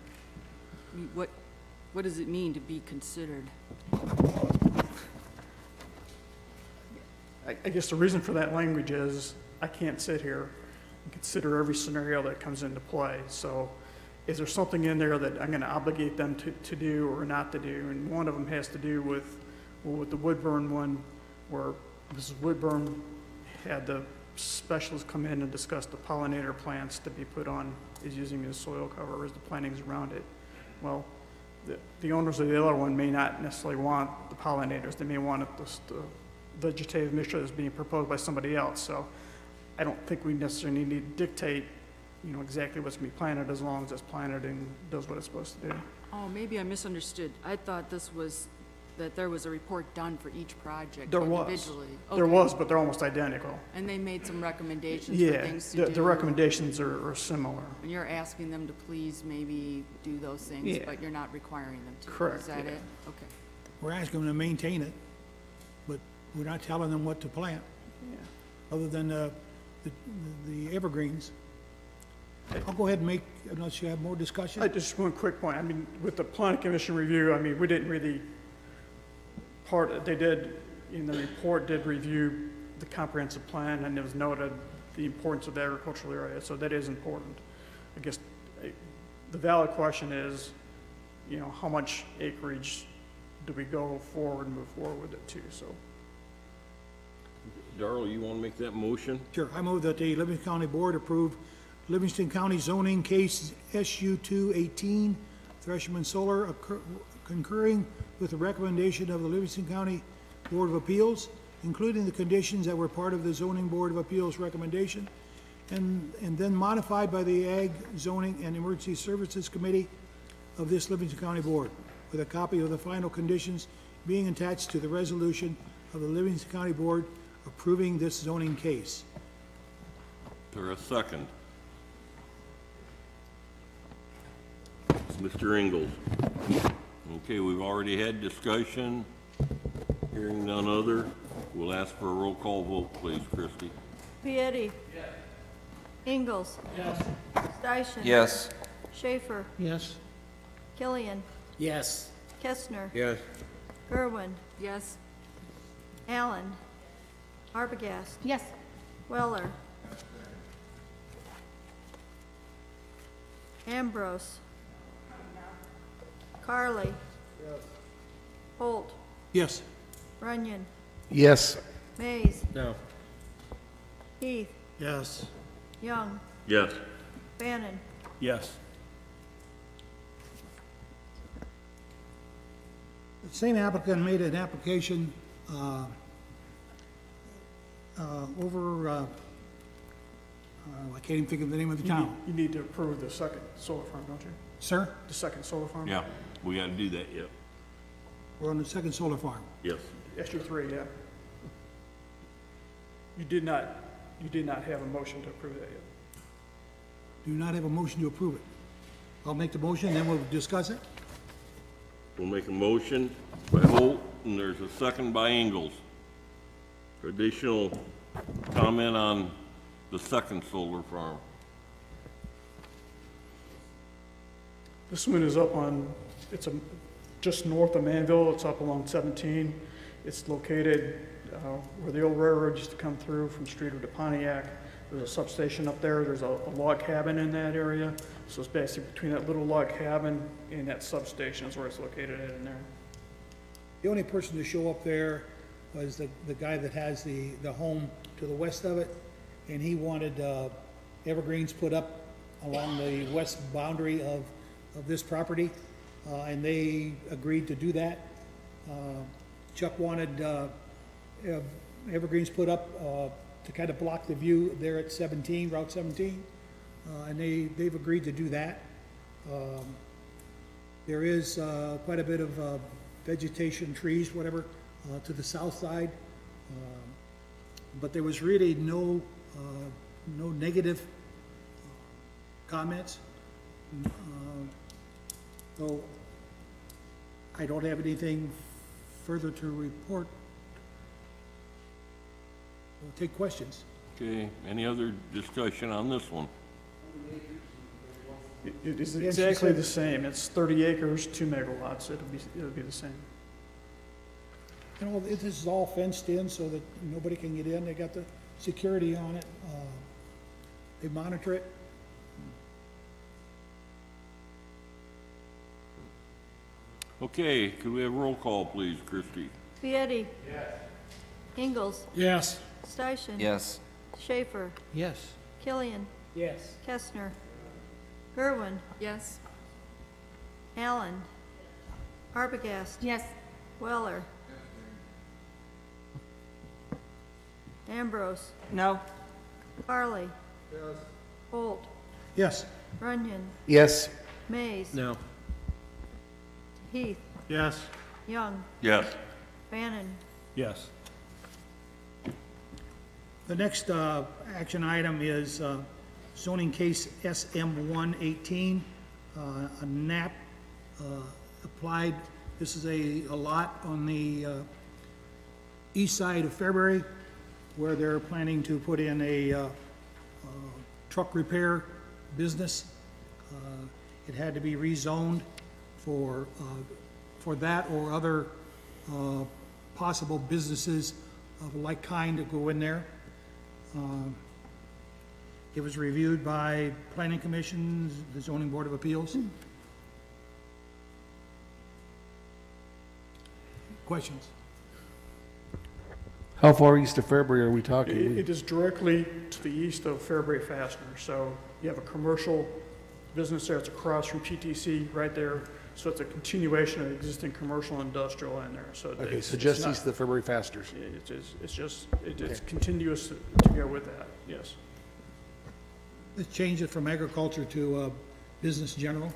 I mean, what does it mean to be considered? I guess the reason for that language is I can't sit here and consider every scenario that comes into play. So is there something in there that I'm going to obligate them to do or not to do? And one of them has to do with the Woodburn one, where Mrs. Woodburn had the specialists come in and discuss the pollinator plants to be put on, is using as soil cover as the plantings around it. Well, the owners of the other one may not necessarily want the pollinators. They may want the vegetative mixture that's being proposed by somebody else. So I don't think we necessarily need to dictate, exactly what's going to be planted as long as it's planted and does what it's supposed to do. Oh, maybe I misunderstood. I thought that there was a report done for each project There was. individually. There Okay. was, but they're almost identical. And they made some recommendations for Yeah, things to do. the recommendations are similar. And you're asking them to please maybe do those things, Yeah. but you're not requiring them to. Correct, Is that yeah. it? Okay. We're asking them to maintain it, but we're not telling them what to plant, other than the evergreens. I'll go ahead and unless you have more discussion. Just one quick point. I mean, with the planning commission review, we didn't really they did, in the report, did review the comprehensive plan, and it was noted the importance of the agricultural area, so that is important. I guess the valid question is, how much acreage do we go forward and move forward with it too, so. Darrell, you want to make that motion? Sure. I move that the Livingston County Board approve Livingston County zoning case SU 218, Thresherman Solar, concurring with the recommendation of the Livingston County Board of Appeals, including the conditions that were part of the Zoning Board of Appeals recommendation, and then modified by the Ag, Zoning, and Emergency Services Committee of this Livingston County Board, with a copy of the final conditions being attached to the resolution of the Livingston County Board approving this zoning case. Is there a second? Mr. Ingles. Okay, we've already had discussion. Hearing none other, we'll ask for a roll call vote, please, Christie. Piety. Yes. Ingalls. Yes. Dyson. Yes. Schaefer. Yes? Killian. Yes. Kestner. Yes. Gerwin. Yes? Allen. Arbogast. Yes. Weller. Ambrose. Carly. Holt. Yes. Runyon. Yes. Mays. No. Heath. Yes. Young. Yes. Bannon. Yes. The same applicant made an application over, I can't even think of the name of the town. You need to approve the second solar farm, don't you? Sir, The second solar farm? Yeah, we gotta do that, yep. we're on the second solar farm. Yes. SU3, yeah. You did not have a motion to approve that yet. Do not have a motion to approve it. I'll make the motion, then we'll discuss it. We'll make a motion by Holt, and there's a second by Ingalls. For additional comment on the second solar farm. This one is up on, just north of Manville, it's up along 17. It's located where the old railroad used to come through from Streeter to Pontiac. There's a substation up there, there's a log cabin in that area. So it's basically between that little log cabin and that substation is where it's located at in there. The only person to show up there was the guy that has the home to the west of it, and he wanted evergreens put up along the west boundary of this property, and they agreed to do that. Chuck wanted evergreens put up to kind of block the view there at 17, Route 17, and they've agreed to do that. There is quite a bit of vegetation, trees, whatever, to the south side, but there was really no negative comments. So I don't have anything further to report. We'll take questions. Okay, any other discussion on this one? It is exactly the same. It's 30 acres, 2 megawatts. It'll be the same. You know, this is all fenced in so that nobody can get in. They got the security on it. They monitor it. Okay, could we have roll call, please, Christie? Piety. Yes. Ingalls. Yes. Steichen. Yes. Schaefer. Yes. Killian. Yes. Kestner. Gerwin. Yes. Allen. Arbogast. Yes. Weller. Ambrose. No? Farley. Yes. Holt. Yes. Runyon. Yes. Mays. No. Heath. Yes. Young. Yes. Bannon. Yes. The next action item is zoning case SM-118, a NAP applied. This is a lot on the east side of Fairbury where they're planning to put in a truck repair business. It had to be rezoned for that or other possible businesses of like kind to go in there. It was reviewed by Planning Commission, the Zoning Board of Appeals. Questions? How far east of Fairbury are we talking? It is directly to the east of Fairbury Fastener. So you have a commercial business there. It's across from PTC right there. So it's a continuation of existing commercial industrial in there. So Okay, it's so just not- east of the Fairbury Fasters. It's continuous to go with that, yes. Let's change it from agriculture to business general.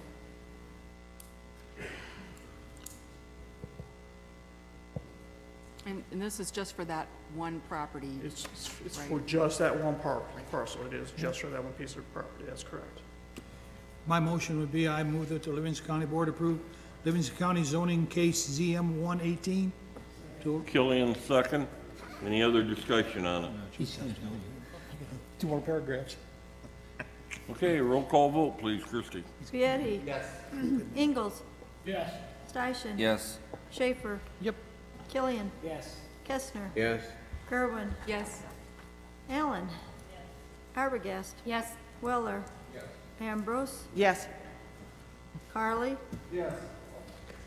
And this is just for that one property? It's right? for just that one parcel. It is just for that one piece of property. That's correct. My motion would be, I move that the Livingston County Board approve Livingston County zoning case ZM 118 to... Killian, second. Any other discussion on it? 2 more paragraphs. Okay, roll call vote, please, Christie. Piety. Yes. Ingalls. Yes. Steichen. Yes. Schaefer. Yep. Killian. Yes. Kestner. Yes. Gerwin. Yes. Allen. Arbogast. Yes. Weller. Ambrose. Yes. Carly. Yes.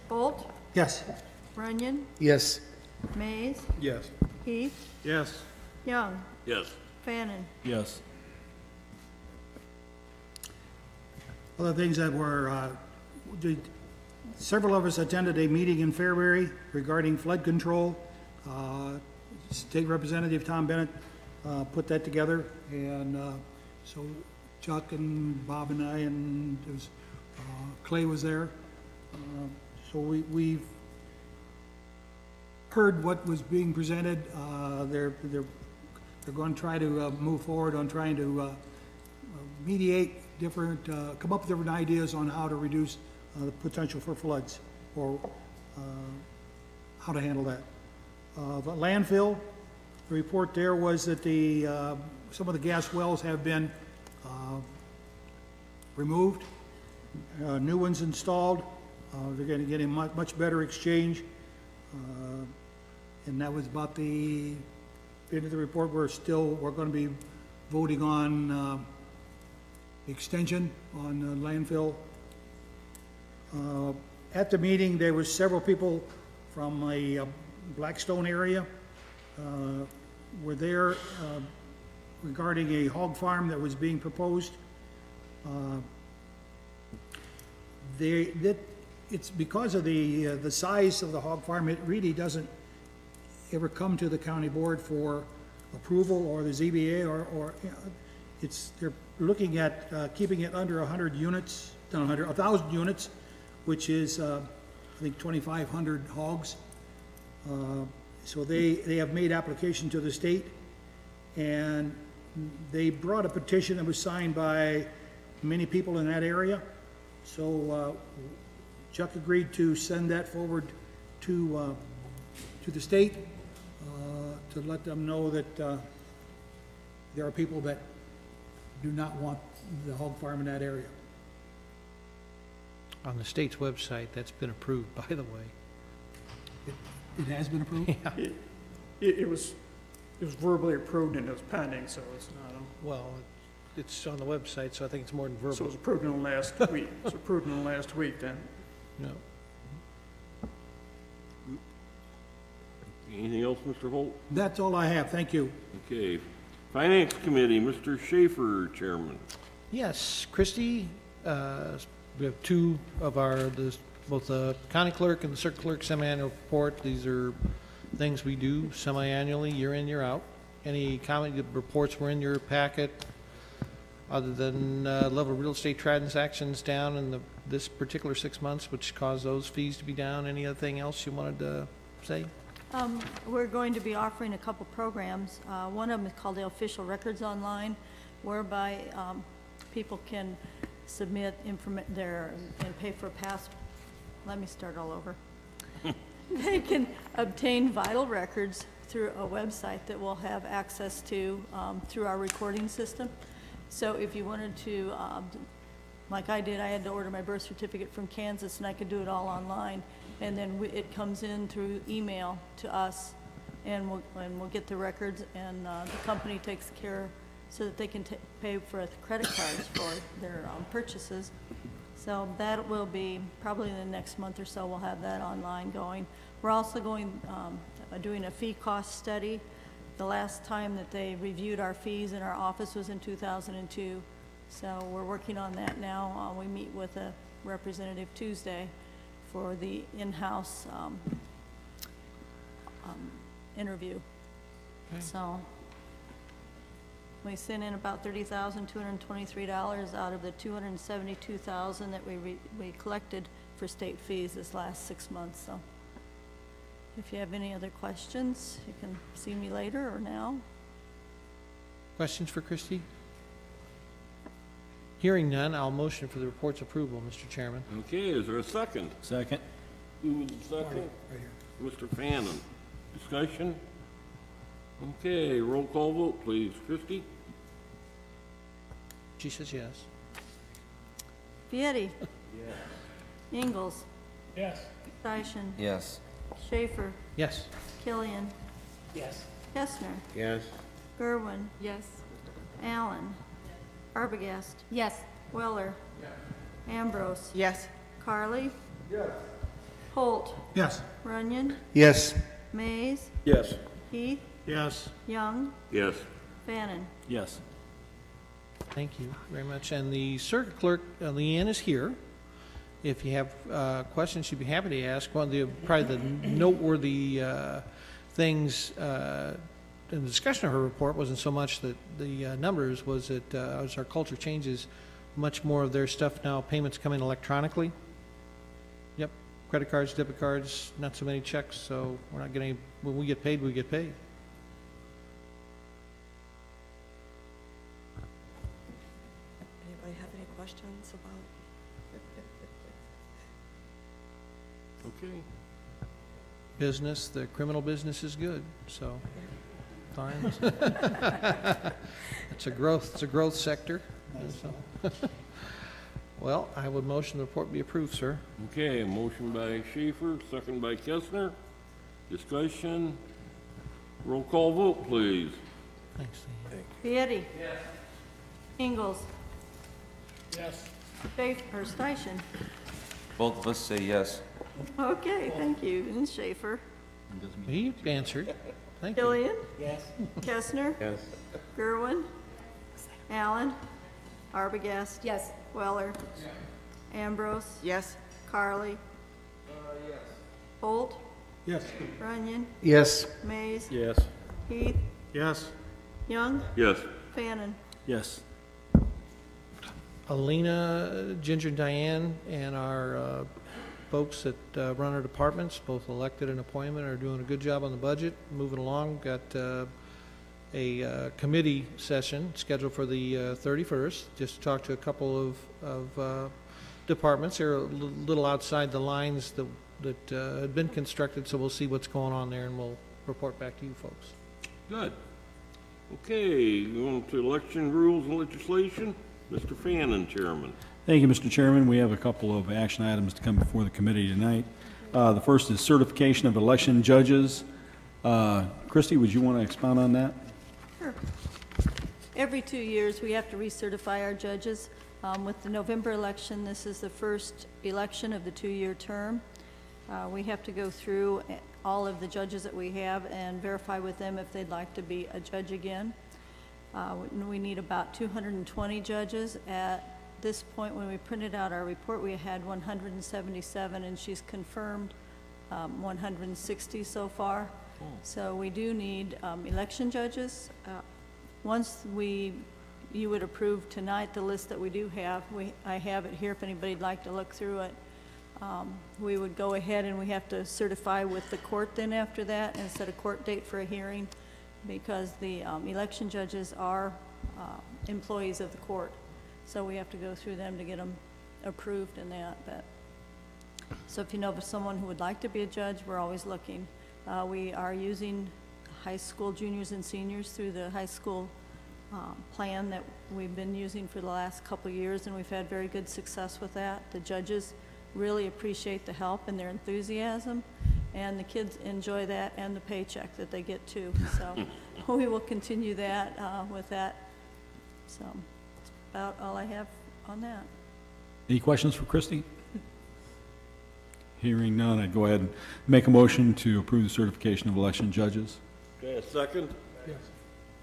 Holt. Yes. Runyon. Yes. Mays. Yes. Heath. Yes. Young. Yes. Fannin. Yes. Other things that were, several of us attended a meeting in Fairbury regarding flood control. State Representative Tom Bennett put that together, and so Chuck and Bob and I, and there was, Clay was there. So we've heard what was being presented. They're going to try to move forward on trying to mediate different, come up with different ideas on how to reduce the potential for floods, or how to handle that. The landfill, the report there was that some of the gas wells have been removed, new ones installed. They're going to get a much better exchange. And that was about the end of the report. We're going to be voting on extension on the landfill. At the meeting, there was several people from a Blackstone area were there regarding a hog farm that was being proposed. It's because of the size of the hog farm, it really doesn't ever come to the county board for approval, or the ZBA, or they're looking at keeping it under 100 units, 1,000 units, which is, I think, 2,500 hogs. So they have made application to the state, and they brought a petition that was signed by many people in that area. So Chuck agreed to send that forward to the state to let them know that there are people that do not want the hog farm in that area. On the state's website, that's been approved, by the way. It has been approved? Yeah. It was verbally approved and it was pending, so it's not, Well, it's on the website, so I think it's more than verbal. so it was approved in the last week. It was approved in the last week then. No. Anything else, Mr. Holt? That's all I have, thank you. Okay. Finance Committee, Mr. Schaefer, Chairman. Yes, Christie, we have two of both the county clerk and the circuit clerk semi-annual report. These are things we do semi-annually, year in, year out. Any comment, reports were in your packet, other than level of real estate transactions down in this particular 6 months, which caused those fees to be down. Anything else you wanted to say? We're going to be offering a couple programs. One of them is called the Official Records Online, whereby people can submit and pay for a pass. Let me start all over. They can obtain vital records through a website that we'll have access to through our recording system. So if you wanted to, like I did, I had to order my birth certificate from Kansas, and I could do it all online. And then it comes in through email to us, and we'll get the records, and the company takes care so that they can pay for the credit cards for their purchases. So that will be probably in the next month or so. We'll have that online going. We're also doing a fee cost study. The last time that they reviewed our fees in our office was in 2002. So we're working on that now. We meet with a representative Tuesday for the in-house interview. Okay. So we sent in about $30,223 out of the $272,000 that we collected for state fees this last 6 months. So if you have any other questions, you can see me later or now. Questions for Christie? Hearing none, I'll motion for the report's approval, Mr. Chairman. Okay, is there a second? Second. Who was the second? Mr. Fannin. Discussion? Okay, roll call vote, please. Christie? She says yes. Vietti. Yes. Ingalls. Yes. Dyson. Yes. Schaefer. Yes. Killian. Yes. Kestner, Yes. Gerwin, Yes. Allen, Arbogast, Yes. Weller, Ambrose, Yes. Carly. Holt, Yes. Runyon, Yes. Mays, Yes. Heath, Yes. Young, Yes. Fannin. Yes. Thank you very much. And the circuit clerk, Leanne, is here. If you have questions, she'd be happy to ask. One of the, probably the noteworthy things in the discussion of her report wasn't so much that the numbers, was that as our culture changes, much more of their stuff now, payments come in electronically. Yep, credit cards, debit cards, not so many checks, so we're not getting, when we get paid, we get paid. Anybody have any questions about? Okay. Business, the criminal business is good, so fine. It's a growth sector. So. Well, I would motion the report be approved, sir. Okay, a motion by Schaefer, second by Kestner. Discussion. Roll call vote, please. Thanks, Leanne. Vieti. Yes. Ingalls. Yes. Schaefer, Station. Both of us say yes. Okay, thank you. And Schaefer. He answered. Thank you. Killian. Yes. Kestner. Yes. Gerwin. Allen. Arbogast. Yes. Weller. Ambrose. Yes. Carly. Yes. Holt. Yes. Runyon. Yes. Mays. Yes. Heath. Yes. Young. Yes. Fannin. Yes. Alina, Ginger, and Diane, and our folks that run our departments, both elected and appointment, are doing a good job on the budget, moving along. Got a committee session scheduled for the 31st, just to talk to a couple of departments. They're a little outside the lines that had been constructed, so we'll see what's going on there, and we'll report back to you folks. Good. Okay, going to election rules and legislation. Mr. Fannin, Chairman. Thank you, Mr. Chairman. We have a couple of action items to come before the committee tonight. The first is certification of election judges. Christie, would you want to expound on that? Sure. Every 2 years, we have to recertify our judges. With the November election, this is the first election of the 2-year term. We have to go through all of the judges that we have and verify with them if they'd like to be a judge again. We need about 220 judges. At this point, when we printed out our report, we had 177, and she's confirmed 160 so far. So we do need election judges. Once you would approve tonight the list that we do have, I have it here if anybody'd like to look through it. We would go ahead and we have to certify with the court then after that and set a court date for a hearing, because the election judges are employees of the court. So we have to go through them to get them approved and that. So if you know of someone who would like to be a judge, we're always looking. We are using high school juniors and seniors through the high school plan that we've been using for the last couple of years, and we've had very good success with that. The judges really appreciate the help and their enthusiasm, and the kids enjoy that and the paycheck that they get too. So we will continue that with that. So that's about all I have on that. Any questions for Christie? Hearing none, I'd go ahead and make a motion to approve the certification of election judges. Okay, a second? Yes.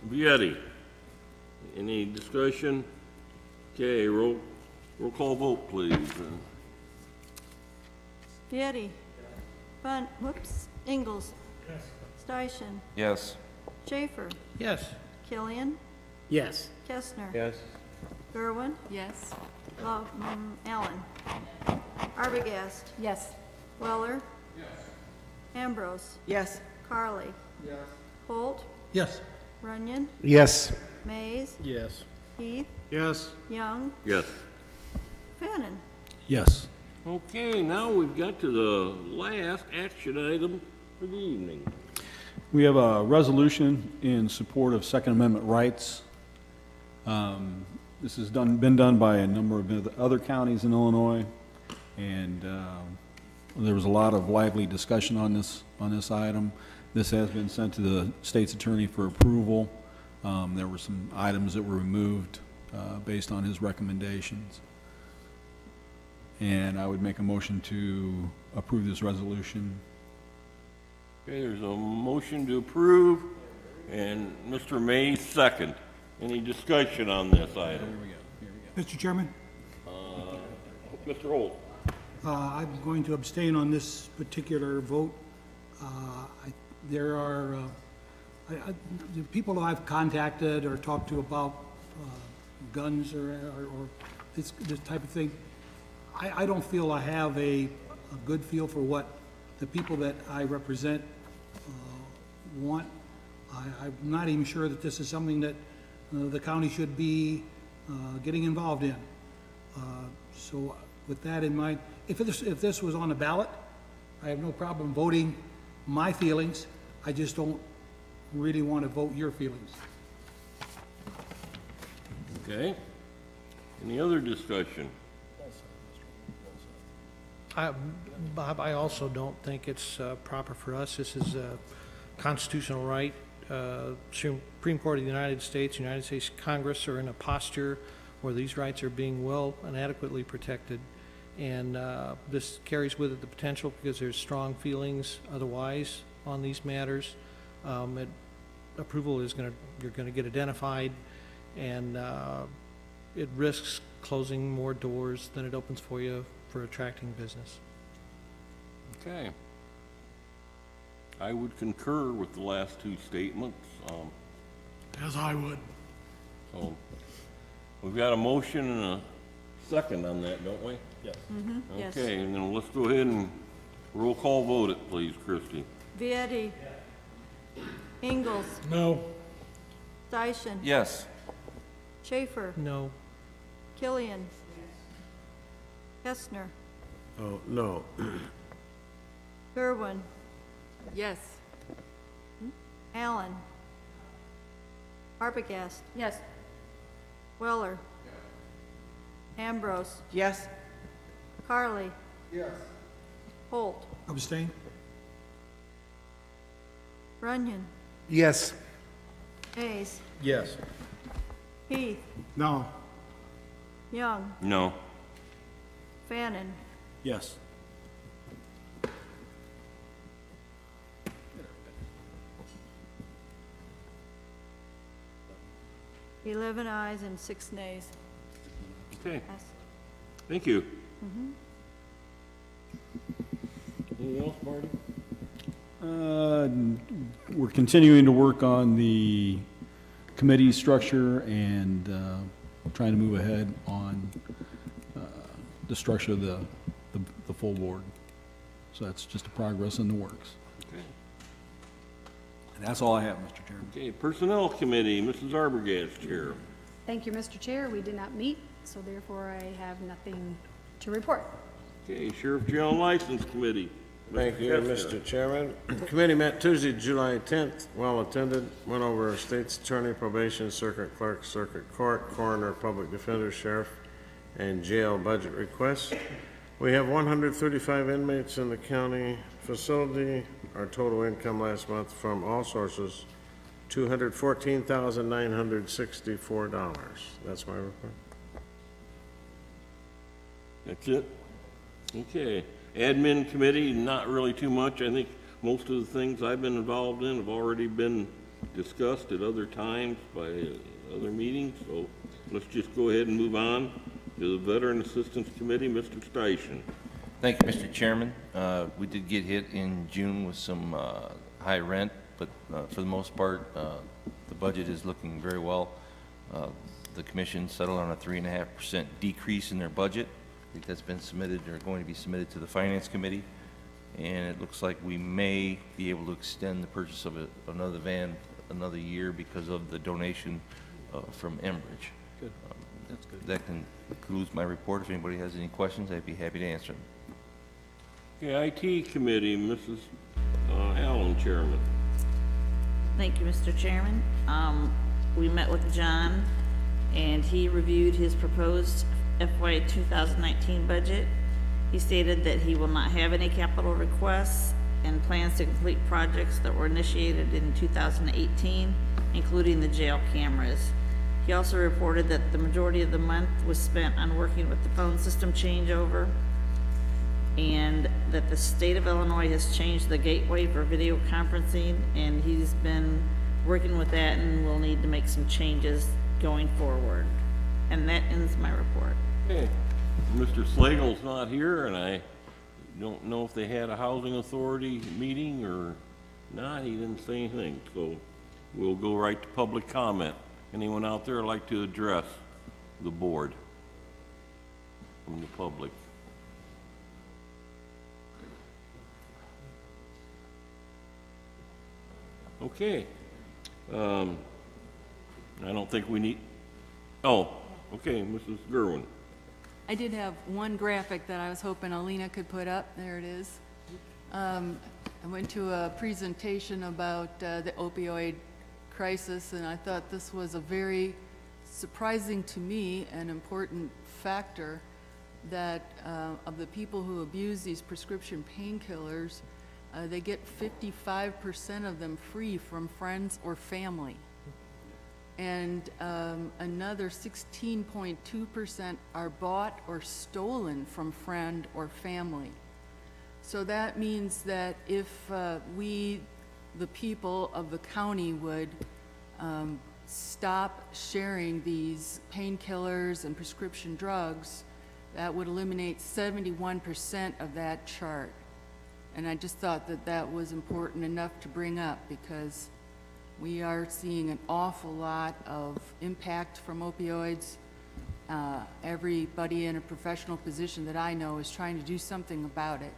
Vieti. Any discussion? Okay, roll call vote, please. Vieti. Ingalls. Yes. Steichen. Yes. Schaefer. Yes. Killian. Yes. Kestner. Yes. Gerwin. Yes. Allen. Arbogast. Yes. Weller. Ambrose. Yes. Carly. Holt. Yes. Runyon. Yes. Mays. Yes. Heath. Yes. Young. Yes. Fannin. Yes. Okay, now we've got to the last action item for the evening. We have a resolution in support of Second Amendment rights. This has been done by a number of other counties in Illinois, and there was a lot of lively discussion on this item. This has been sent to the state's attorney for approval. There were some items that were removed based on his recommendations. And I would make a motion to approve this resolution. Okay, there's a motion to approve, and Mr. May second. Any discussion on this item? Mr. Chairman, Mr. Holt? I'm going to abstain on this particular vote. There are the people I've contacted or talked to about guns or this type of thing. I don't feel I have a good feel for what the people that I represent want. I'm not even sure that this is something that the county should be getting involved in. So with that in mind, if this was on the ballot, I have no problem voting my feelings. I just don't really want to vote your feelings. Okay. Any other discussion? Bob, I also don't think it's proper for us. This is a constitutional right. Supreme Court of the United States Congress are in a posture where these rights are being well and adequately protected. And this carries with it the potential, because there's strong feelings otherwise on these matters. Approval is you're going to get identified, and it risks closing more doors than it opens for you for attracting business. Okay. I would concur with the last two statements. As I would. So we've got a motion and a second on that, don't we? Yes. Yes. Okay, and then let's go ahead and roll call vote it, please, Christie. Vietti. Ingalls. No. Dyson. Yes. Schaefer. No. Killian. Kestner. Oh, no. Gerwin. Yes. Allen. Arbogast. Yes. Weller. Ambrose. Yes. Carly. Yes. Holt. Abstain? Runyon. Yes. Hayes. Yes. Heath. No. Young. No. Fannin. Yes. $11 ayes and 6 nays. Okay, Passed. thank you. Anything else, Marty? We're continuing to work on the committee structure and trying to move ahead on the structure of the full board. So that's just a progress in the works. Okay. And that's all I have, Mr. Chairman. Okay, Personnel Committee, Mrs. Arbogast, Chair. Thank you, Mr. Chair. We did not meet, so therefore I have nothing to report. Okay, Sheriff Jail and License Committee. Thank you, Mr. Chairman. Committee met Tuesday, July 10th, well attended, went over state's attorney, probation, circuit clerk, circuit court, coroner, public defender, sheriff, and jail budget requests. We have 135 inmates in the county facility. Our total income last month from all sources, $214,964. That's my report. That's it? Okay. Admin Committee, not really too much. I think most of the things I've been involved in have already been discussed at other times by other meetings, so let's just go ahead and move on to the Veteran Assistance Committee, Mr. Station. Thank you, Mr. Chairman. We did get hit in June with some high rent, but for the most part, the budget is looking very well. The commission settled on a 3.5% decrease in their budget. I think that's been submitted, or going to be submitted to the Finance Committee, and it looks like we may be able to extend the purchase of another van another year because of the donation from Enbridge. Good. That's good. That concludes my report. If anybody has any questions, I'd be happy to answer them. Okay, IT Committee, Mrs. Allen, Chairman. Thank you, Mr. Chairman. We met with John, and he reviewed his proposed FY 2019 budget. He stated that he will not have any capital requests, and plans to complete projects that were initiated in 2018, including the jail cameras. He also reported that the majority of the month was spent on working with the phone system changeover, and that the state of Illinois has changed the gateway for video conferencing, and he's been working with that and will need to make some changes going forward. And that ends my report. Okay, Mr. Slagle's not here, and I don't know if they had a housing authority meeting or not. He didn't say anything, so we'll go right to public comment. Anyone out there like to address the board from the public? Okay. I don't think we need, oh, okay, Mrs. Gerwin. I did have one graphic that I was hoping Alina could put up. There it is. I went to a presentation about the opioid crisis, and I thought this was a very surprising to me and important factor that of the people who abuse these prescription painkillers, they get 55% of them free from friends or family. And another 16.2% are bought or stolen from friend or family. So that means that if we, the people of the county, would stop sharing these painkillers and prescription drugs, that would eliminate 71% of that chart. And I just thought that that was important enough to bring up, because we are seeing an awful lot of impact from opioids. Everybody in a professional position that I know is trying to do something about it.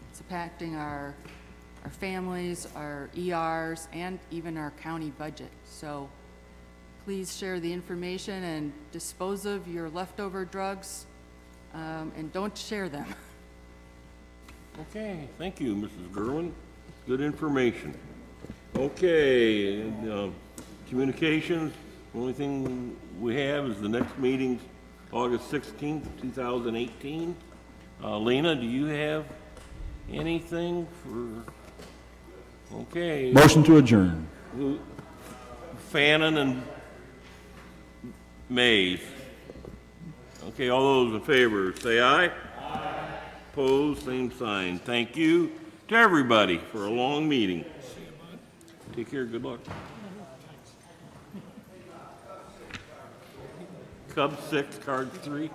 It's impacting our families, our ERs, and even our county budget. So please share the information and dispose of your leftover drugs, and don't share them. Okay, thank you, Mrs. Gerwin. Good information. Okay, and, communications, the only thing we have is the next meeting's August 16th, 2018. Lena, do you have anything for, okay. Motion to adjourn. Fannin and Mays. Okay, all those in favor, say aye. Aye. Opposed, same sign. Thank you to everybody for a long meeting. Take care, good luck. Cubs 6, Cards 3.